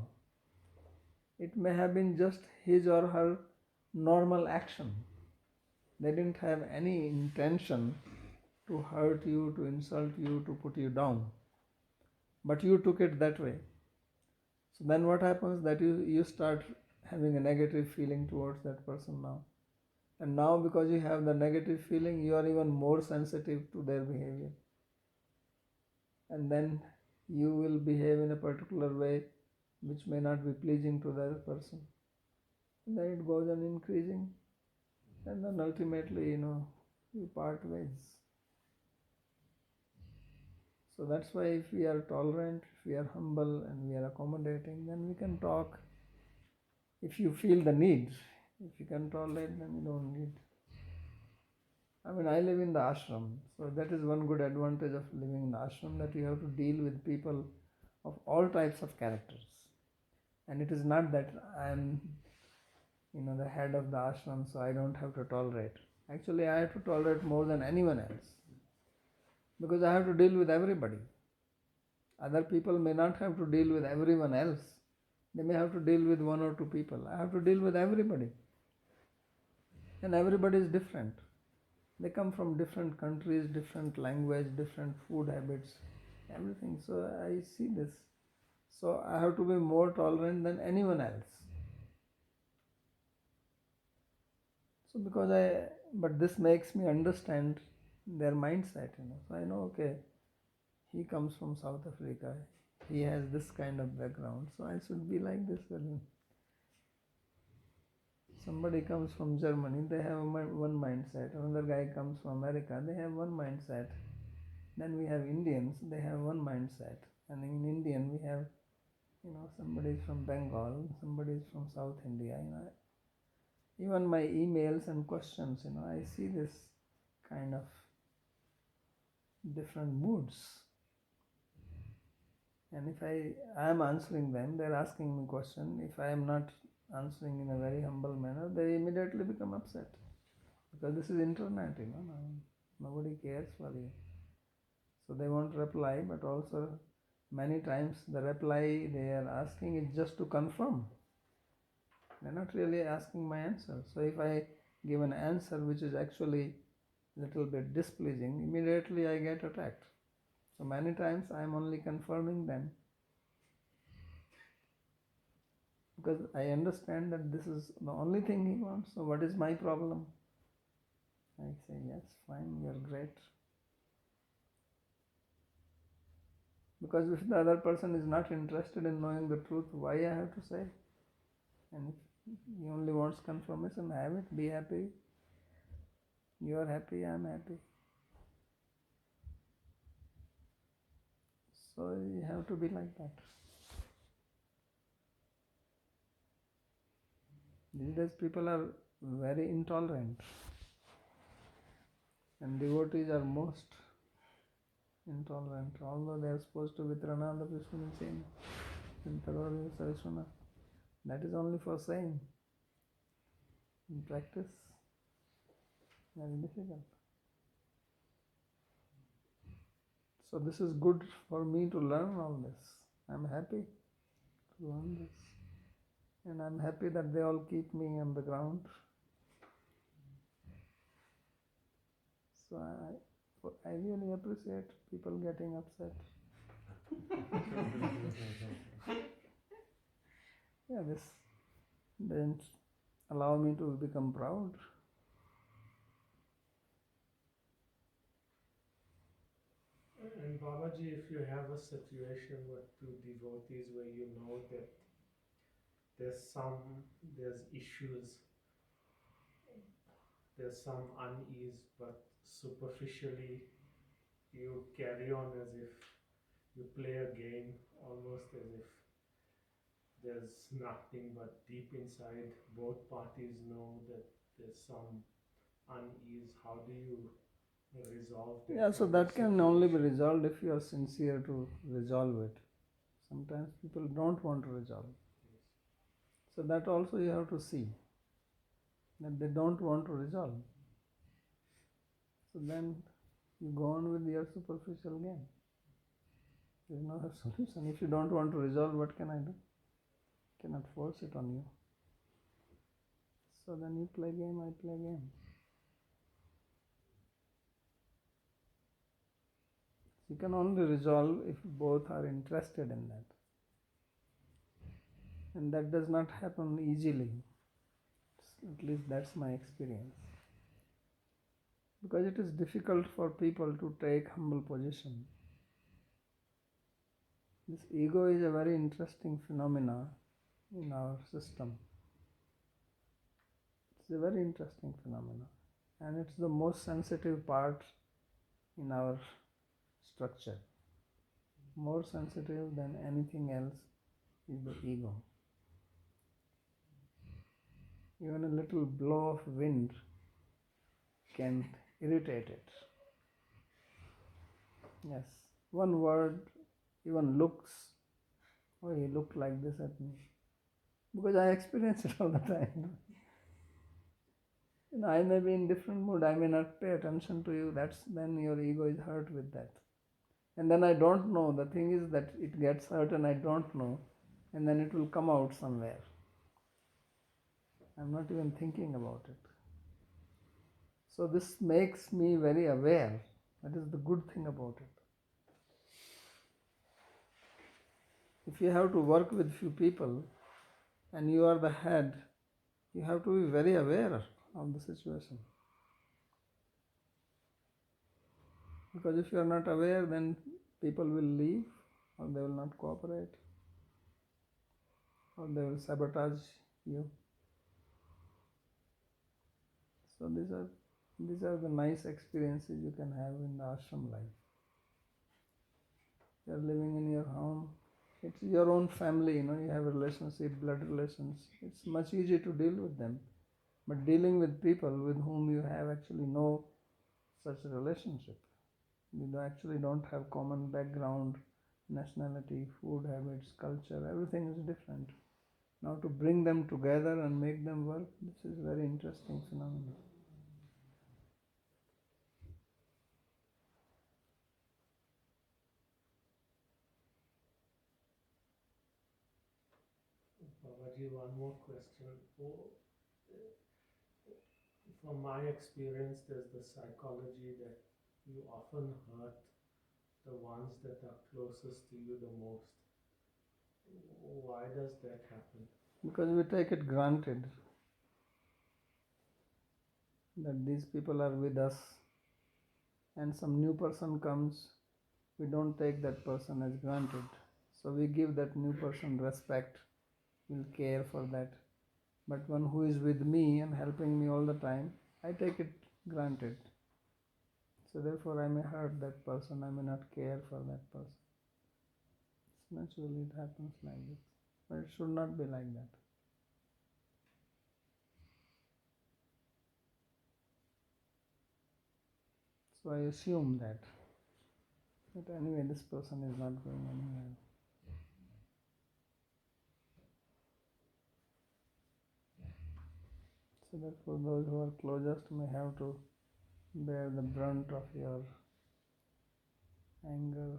It may have been just his or her normal action. They didn't have any intention to hurt you, to insult you, to put you down. But you took it that way. So then what happens that you start having a negative feeling towards that person now. And now, because you have the negative feeling, you are even more sensitive to their behavior. And then you will behave in a particular way which may not be pleasing to the other person. And then it goes on increasing, and then ultimately, you part ways. So that's why if we are tolerant, if we are humble and we are accommodating, then we can talk. If you feel the need, if you can tolerate, then you don't need. I mean, I live in the ashram, so that is one good advantage of living in the ashram, that you have to deal with people of all types of characters. And it is not that I am, the head of the ashram, so I don't have to tolerate. Actually, I have to tolerate more than anyone else, because I have to deal with everybody. Other people may not have to deal with everyone else. They may have to deal with one or two people. I have to deal with everybody. And everybody is different. They come from different countries, different language, different food habits, everything. So I see this. So I have to be more tolerant than anyone else. So but this makes me understand their mindset, So I know, okay, he comes from South Africa. He has this kind of background, so I should be like this with him. Somebody comes from Germany, they have one mindset. Another guy comes from America, they have one mindset. Then we have Indians, they have one mindset. And in Indian we have, somebody is from Bengal, somebody is from South India. Even my emails and questions, I see this kind of different moods. And if I am answering them, they're asking me question. If I am not answering in a very humble manner, they immediately become upset, because this is internet, nobody cares for you. So they won't reply, but also many times the reply they are asking is just to confirm. They're not really asking my answer. So if I give an answer which is actually a little bit displeasing, immediately I get attacked. So many times I am only confirming them, because I understand that this is the only thing he wants. So what is my problem? I say, yes, fine, you're great. Because if the other person is not interested in knowing the truth, why I have to say? And if he only wants confirmation, have it, be happy. You are happy, I am happy. So you have to be like that. These days people are very intolerant, and devotees are most intolerant, although they are supposed to be Trananda Vishnu Saraswana. That is only for saying. In practice, very difficult. So this is good for me to learn all this. I am happy to learn this. And I am happy that they all keep me on the ground. So I really appreciate people getting upset. Yeah, this didn't allow me to become proud. And Babaji, if you have a situation with two devotees where you know that there's issues, there's some unease, but superficially you carry on as if you play a game, almost as if there's nothing, but deep inside both parties know that there's some unease. How do you resolve that? Yeah, so that can only be resolved if you are sincere to resolve it. Sometimes people don't want to resolve. Yes. So that also you have to see, that they don't want to resolve. So then you go on with your superficial game. There is no solution. If you don't want to resolve, what can I do? I cannot force it on you. So then you play game, I play game. You can only resolve if both are interested in that. And that does not happen easily. At least that's my experience. Because it is difficult for people to take humble position. This ego is a very interesting phenomena in our system. It's a very interesting phenomena, and it's the most sensitive part in our structure. More sensitive than anything else is the ego. Even a little blow of wind can irritate it. Yes, one word, even looks, oh, he looked like this at me. Because I experience it all the time. I may be in different mood, I may not pay attention to you, that's then your ego is hurt with that. And then I don't know, the thing is that it gets hurt and I don't know, and then it will come out somewhere. I'm not even thinking about it. So this makes me very aware. That is the good thing about it. If you have to work with few people and you are the head, you have to be very aware of the situation. Because if you are not aware, then people will leave, or they will not cooperate, or they will sabotage you. So these are the nice experiences you can have in the ashram life. You are living in your home. It's your own family, you have a relationship, blood relations. It's much easier to deal with them. But dealing with people with whom you have actually no such relationship, you actually don't have common background, nationality, food habits, culture, everything is different. Now to bring them together and make them work, this is very interesting phenomenon. Babaji, one more question. From my experience, there's the psychology that you often hurt the ones that are closest to you the most. Why does that happen? Because we take it granted that these people are with us, and some new person comes, we don't take that person as granted. So we give that new person respect, we'll care for that. But one who is with me and helping me all the time, I take it granted. So therefore I may hurt that person, I may not care for that person. Naturally it happens like this. But it should not be like that. So I assume that anyway this person is not going anywhere. So therefore those who are closest may have to bear the brunt of your anger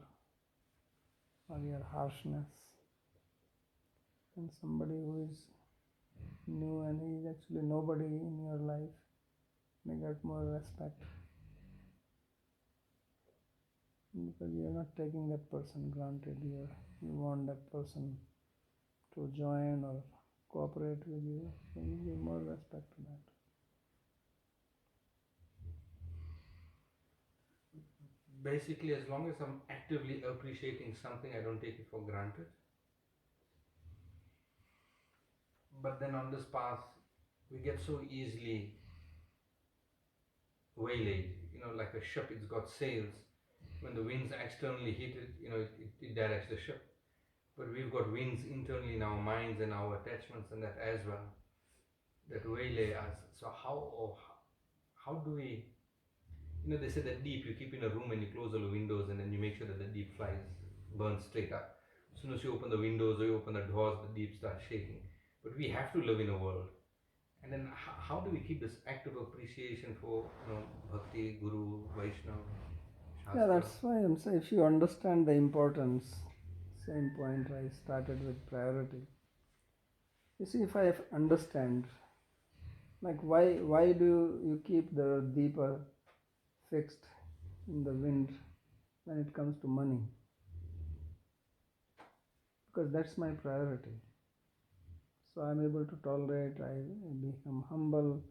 or your harshness. And somebody who is new and he is actually nobody in your life may get more respect. Because you are not taking that person granted, you want that person to join or cooperate with you, so you give more respect to that. Basically, as long as I'm actively appreciating something, I don't take it for granted. But then on this path, we get so easily waylaid. Like a ship, it's got sails. When the winds externally hit it, it directs the ship. But we've got winds internally in our minds and our attachments and that as well, that waylay us. So how do we, they say that deep, you keep in a room and you close all the windows and then you make sure that the deep burns straight up. As soon as you open the windows or you open the doors, the deep starts shaking. But we have to live in a world. And then how do we keep this active appreciation for Bhakti, Guru, Vaishnava, Shastra? Yeah, that's why I'm saying if you understand the importance, same point I started with priority. You see, if I understand, like why do you keep the deeper fixed in the wind when it comes to money? Because that's my priority. So I'm able to tolerate, I become humble,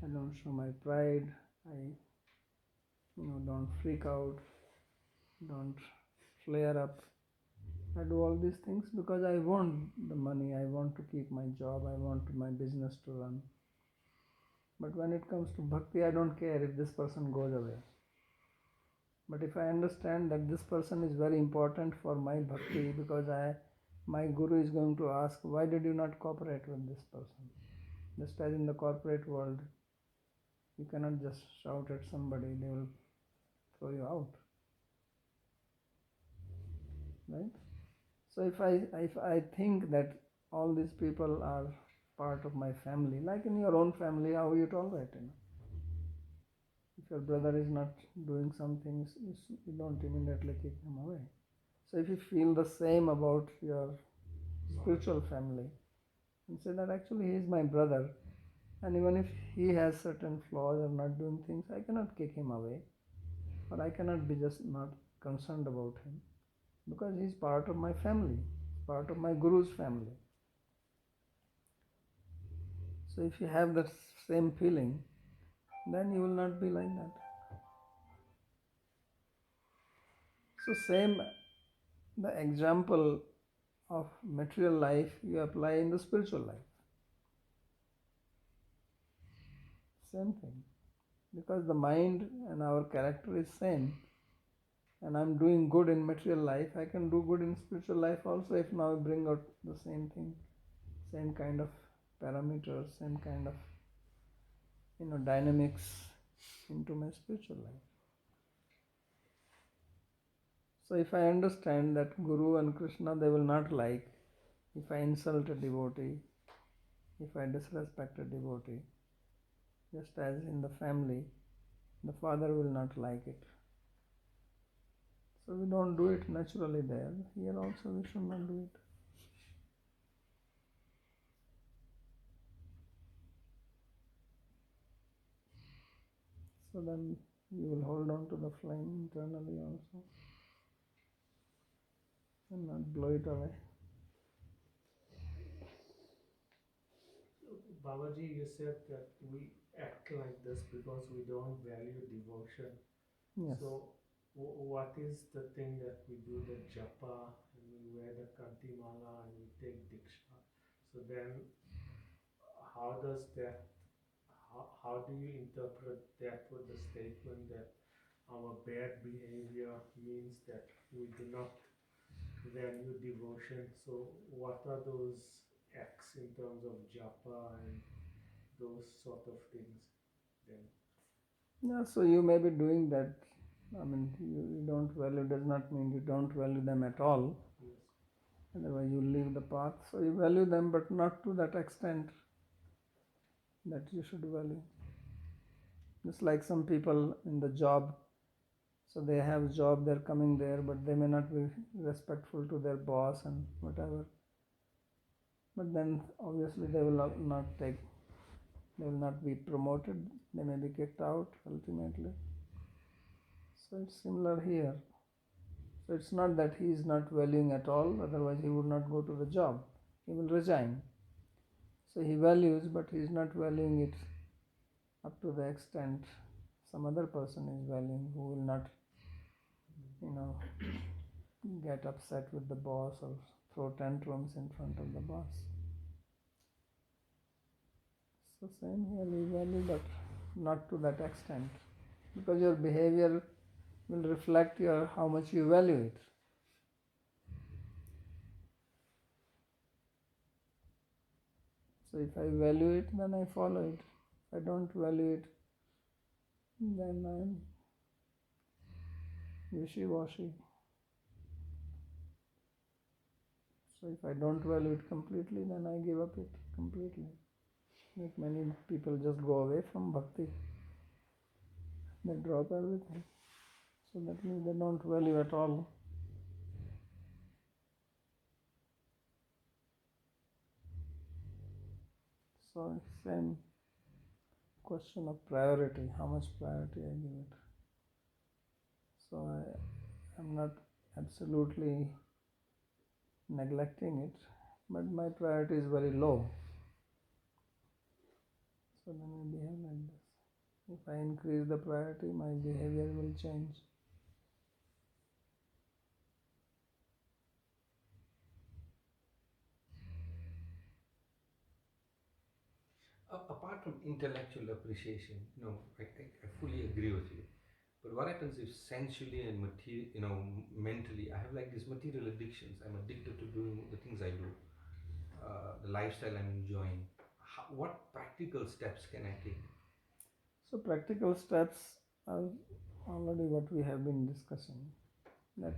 I don't show my pride, I don't freak out, don't flare up. I do all these things because I want the money, I want to keep my job, I want my business to run. But when it comes to bhakti, I don't care if this person goes away. But if I understand that this person is very important for my bhakti, because my guru is going to ask, why did you not cooperate with this person? Just as in the corporate world, you cannot just shout at somebody, they will throw you out. Right? So if I think that all these people are part of my family, like in your own family, how you tolerate it? If your brother is not doing some things, you don't immediately kick him away. So if you feel the same about your spiritual family, and say that actually he is my brother, and even if he has certain flaws or not doing things, I cannot kick him away, or I cannot be just not concerned about him, because he is part of my family, part of my guru's family. So if you have that same feeling, then you will not be like that. So same, the example of material life you apply in the spiritual life. Same thing. Because the mind and our character is same, and I'm doing good in material life, I can do good in spiritual life also if now I bring out the same thing, same kind of parameters, same kind of dynamics into my spiritual life. So if I understand that Guru and Krishna, they will not like if I insult a devotee, if I disrespect a devotee, just as in the family, the father will not like it. So we don't do it naturally there. Here also we should not do it. So then you will hold on to the flame internally also and not blow it away. Babaji, you said that we act like this because we don't value devotion. Yes. So, what is the thing that we do the japa and we wear the kantimala and we take diksha? So then, how does that? How do you interpret that with the statement that our bad behavior means that we do not value devotion? So, what are those acts in terms of japa and those sort of things then? Yeah, so you may be doing that. I mean, you don't value does not mean you don't value them at all. Yes. Otherwise, you leave the path. So you value them, but not to that extent that you should value. Just like some people in the job, so they have job, they're coming there, but they may not be respectful to their boss and whatever. But then obviously they will not be promoted, they may be kicked out ultimately. So it's similar here. So it's not that he is not valuing at all, otherwise he would not go to the job, he will resign. So he values, but he is not valuing it up to the extent some other person is valuing, who will not get upset with the boss or throw tantrums in front of the boss. So same here, we value, but not to that extent, because your behavior will reflect how much you value it. So if I value it, then I follow it. If I don't value it, then I'm wishy-washy. So if I don't value it completely, then I give up it completely. Like many people just go away from bhakti. They drop everything. So that means they don't value at all. So same question of priority, how much priority I give it. So I am not absolutely neglecting it, but my priority is very low. So then I behave like this. If I increase the priority, my behavior will change. Apart from intellectual appreciation, I fully agree with you. But what happens if sensually and mentally, I have like these material addictions. I'm addicted to doing the things I do, the lifestyle I'm enjoying. What practical steps can I take? So practical steps are already what we have been discussing. That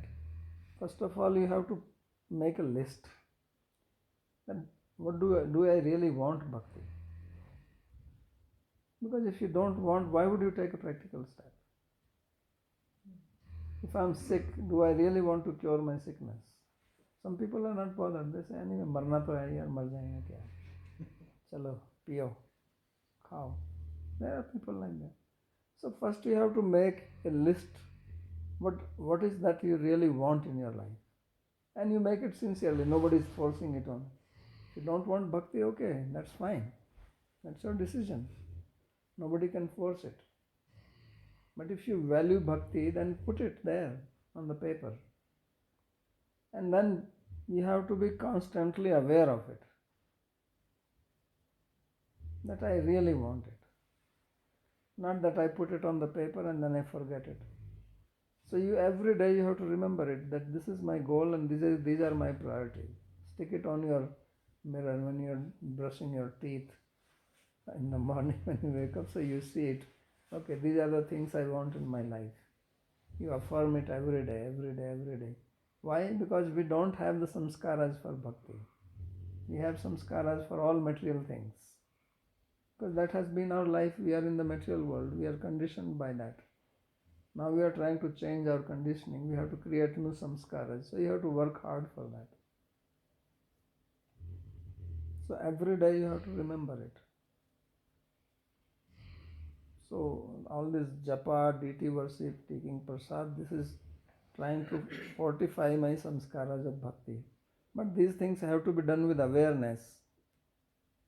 first of all you have to make a list. That what do I really want bhakti? Because if you don't want, why would you take a practical step? If I'm sick, do I really want to cure my sickness? Some people are not bothered. They say, anyway, मरना तो है यार, मर जाएंगे क्या? चलो पियो, खाओ. There are people like that. So first you have to make a list. What is that you really want in your life? And you make it sincerely. Nobody is forcing it on. If you don't want bhakti, okay, that's fine. That's your decision. Nobody can force it. But if you value bhakti, then put it there on the paper. And then you have to be constantly aware of it. That I really want it. Not that I put it on the paper and then I forget it. So every day you have to remember it, that this is my goal and these are my priorities. Stick it on your mirror when you're brushing your teeth in the morning when you wake up, so you see it. Okay, these are the things I want in my life. You affirm it every day, every day, every day. Why? Because we don't have the samskaras for bhakti. We have samskaras for all material things. Because that has been our life. We are in the material world. We are conditioned by that. Now we are trying to change our conditioning. We have to create new samskaras. So you have to work hard for that. So every day you have to remember it. So all this japa, deity worship, taking prasad, this is trying to fortify my samskaras of bhakti. But these things have to be done with awareness,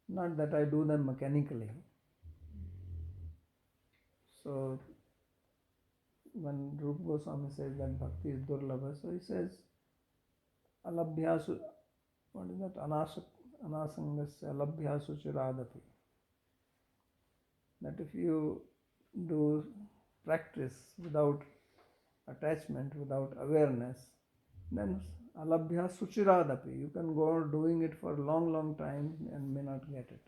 not that I do them mechanically. So when Rupa Goswami says that bhakti is durlabha, so he says alabhyasu, what is that? Anasangasya alabhyasu chiradati. That if you do practice without attachment, without awareness, then alabhya suchiradapi, you can go on doing it for a long time and may not get it.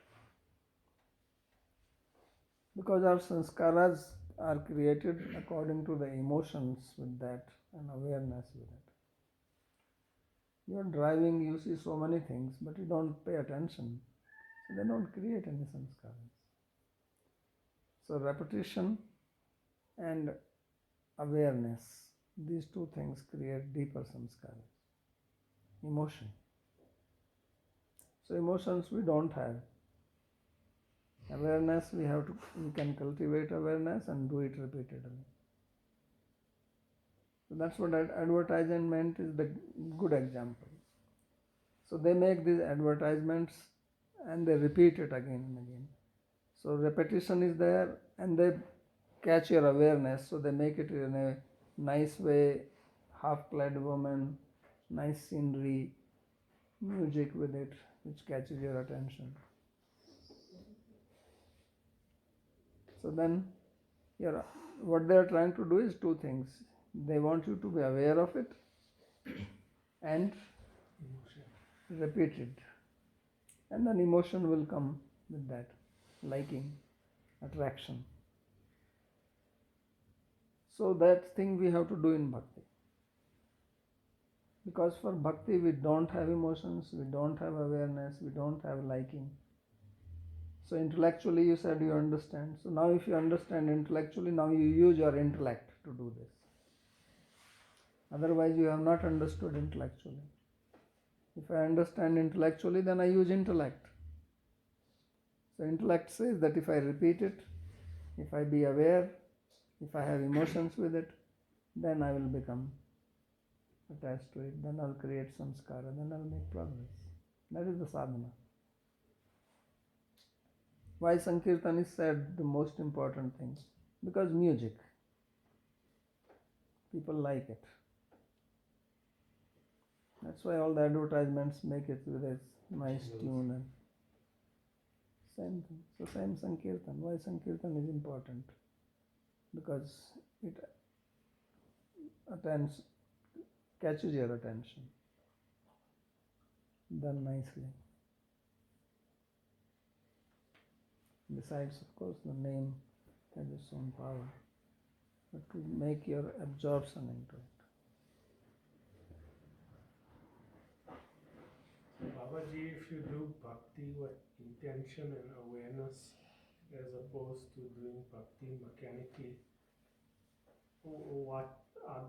Because our sanskaras are created according to the emotions with that and awareness with it. You are driving, you see so many things, but you don't pay attention, so they don't create any sanskaras. So repetition and awareness, these two things create deeper samskaras. Emotion. So emotions we don't have. Awareness we can cultivate awareness and do it repeatedly. So that's what advertisement is the good example. So they make these advertisements and they repeat it again and again. So repetition is there and they catch your awareness. So they make it in a nice way, half-clad woman, nice scenery, music with it, which catches your attention. So then what they are trying to do is two things. They want you to be aware of it and repeat it. And then emotion will come with that, liking, attraction. So that thing we have to do in bhakti. Because for bhakti we don't have emotions, we don't have awareness, we don't have liking. So intellectually you said you understand. So now if you understand intellectually, now you use your intellect to do this. Otherwise you have not understood intellectually. If I understand intellectually, then I use intellect. So intellect says that if I repeat it, if I be aware, if I have emotions with it, then I will become attached to it, then I'll create samskara, then I'll make progress. That is the sadhana. Why Sankirtan is said the most important thing? Because music. People like it. That's why all the advertisements make it with a nice tune and same thing. So same Sankirtan. Why Sankirtan is important? Because it catches your attention. Done nicely. Besides, of course, the name has its own power, but to make your absorption into it. Babaji, if you do bhakti with intention and awareness as opposed to doing bhakti mechanically, what are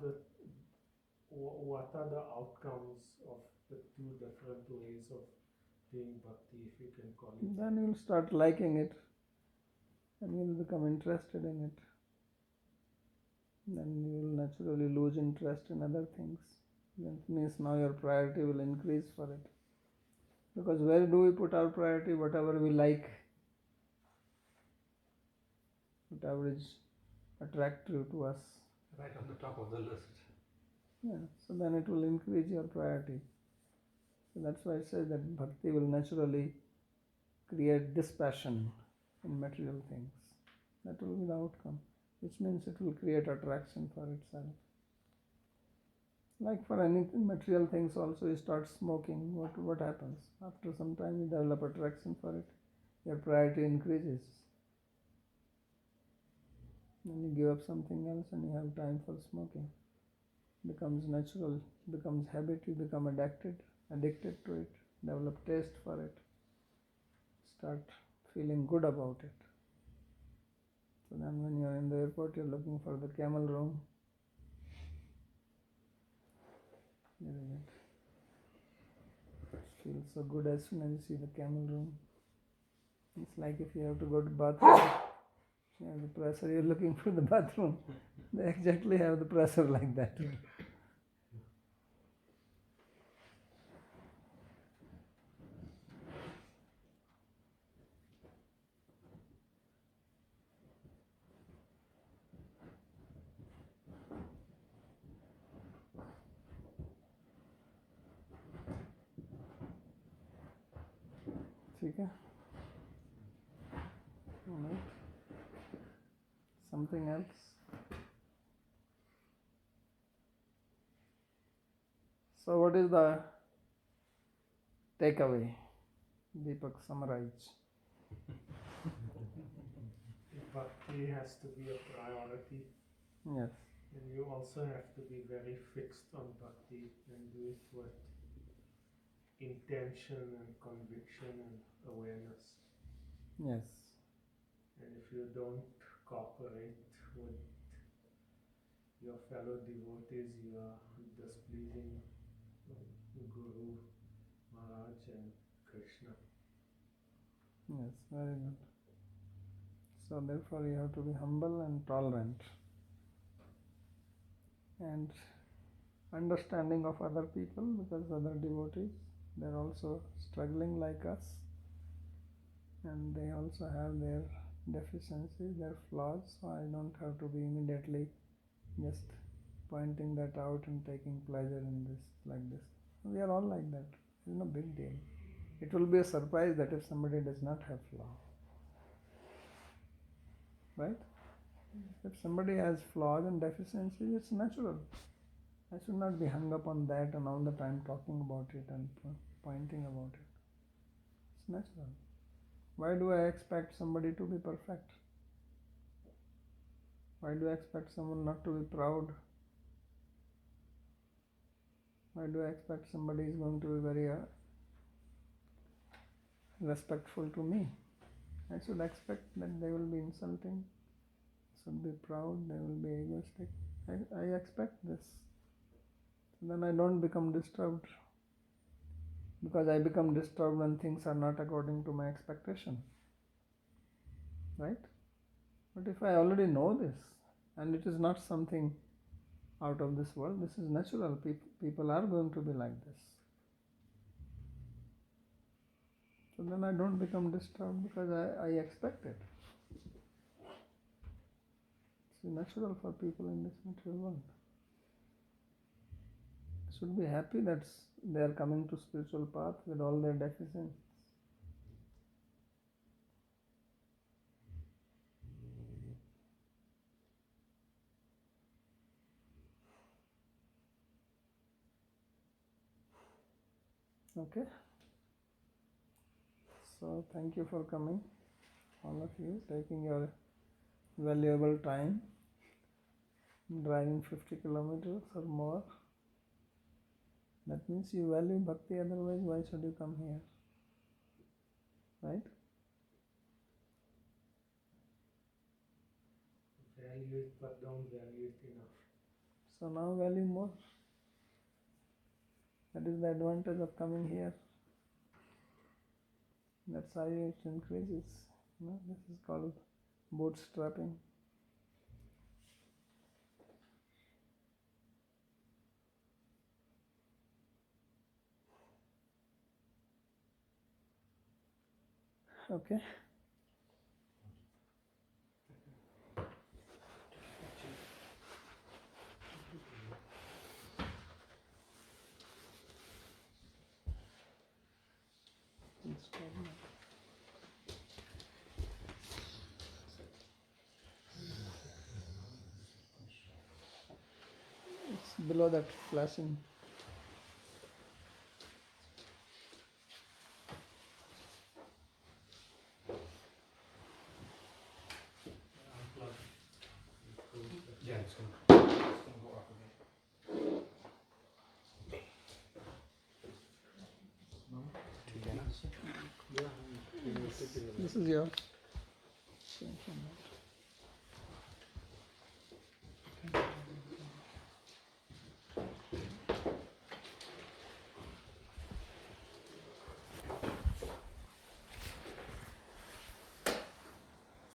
the outcomes of the two different ways of doing bhakti, if you can call it? Then you'll start liking it and you'll become interested in it. Then you will naturally lose interest in other things. That means now your priority will increase for it. Because where do we put our priority? Whatever we like, whatever is attractive to us. Right on the top of the list. Yeah, so then it will increase your priority. So that's why it says that bhakti will naturally create dispassion in material things. That will be the outcome, which means it will create attraction for itself. Like for anything, material things also, you start smoking, what happens? After some time you develop attraction for it, your priority increases. Then you give up something else and you have time for smoking. Becomes natural, becomes habit, you become addicted to it, develop taste for it, start feeling good about it. So then when you're in the airport, you're looking for the camel room. It feels so good as soon as you see the camel room. It's like if you have to go to bathroom, you have the pressure, you're looking for the bathroom. They exactly have the pressure like that. ठीक है? Alright. Something else? So what is the takeaway? Deepak, summarize. Bhakti has to be a priority. Yes. And you also have to be very fixed on bhakti and do it with intention and conviction and awareness. Yes. And if you don't cooperate with your fellow devotees, you are displeasing Guru, Maharaj and Krishna. Yes, very good. So therefore you have to be humble and tolerant. And understanding of other people, because other devotees, they're also struggling like us. And they also have their deficiencies, their flaws. So I don't have to be immediately just pointing that out and taking pleasure in this like this. We are all like that. It's no big deal. It will be a surprise that if somebody does not have flaw. Right? If somebody has flaws and deficiencies, it's natural. I should not be hung up on that and all the time talking about it and pointing about it. It's natural. Why do I expect somebody to be perfect? Why do I expect someone not to be proud? Why do I expect somebody is going to be very respectful to me? I should expect that they will be insulting, should be proud, they will be egoistic. I expect this. Then I don't become disturbed, because I become disturbed when things are not according to my expectation. Right? But if I already know this, and it is not something out of this world, this is natural. People are going to be like this. So then I don't become disturbed because I expect it. It's natural for people in this material world. Should be happy that they are coming to spiritual path with all their deficiencies. Okay. So thank you for coming, all of you, taking your valuable time, driving 50 kilometers or more. That means you value bhakti, otherwise why should you come here? Right? Value it but don't value it enough. So now value more. That is the advantage of coming here. That's how it increases. This is called bootstrapping. Okay. It's below that flashing. Yeah, it's gonna go up again. This is yours.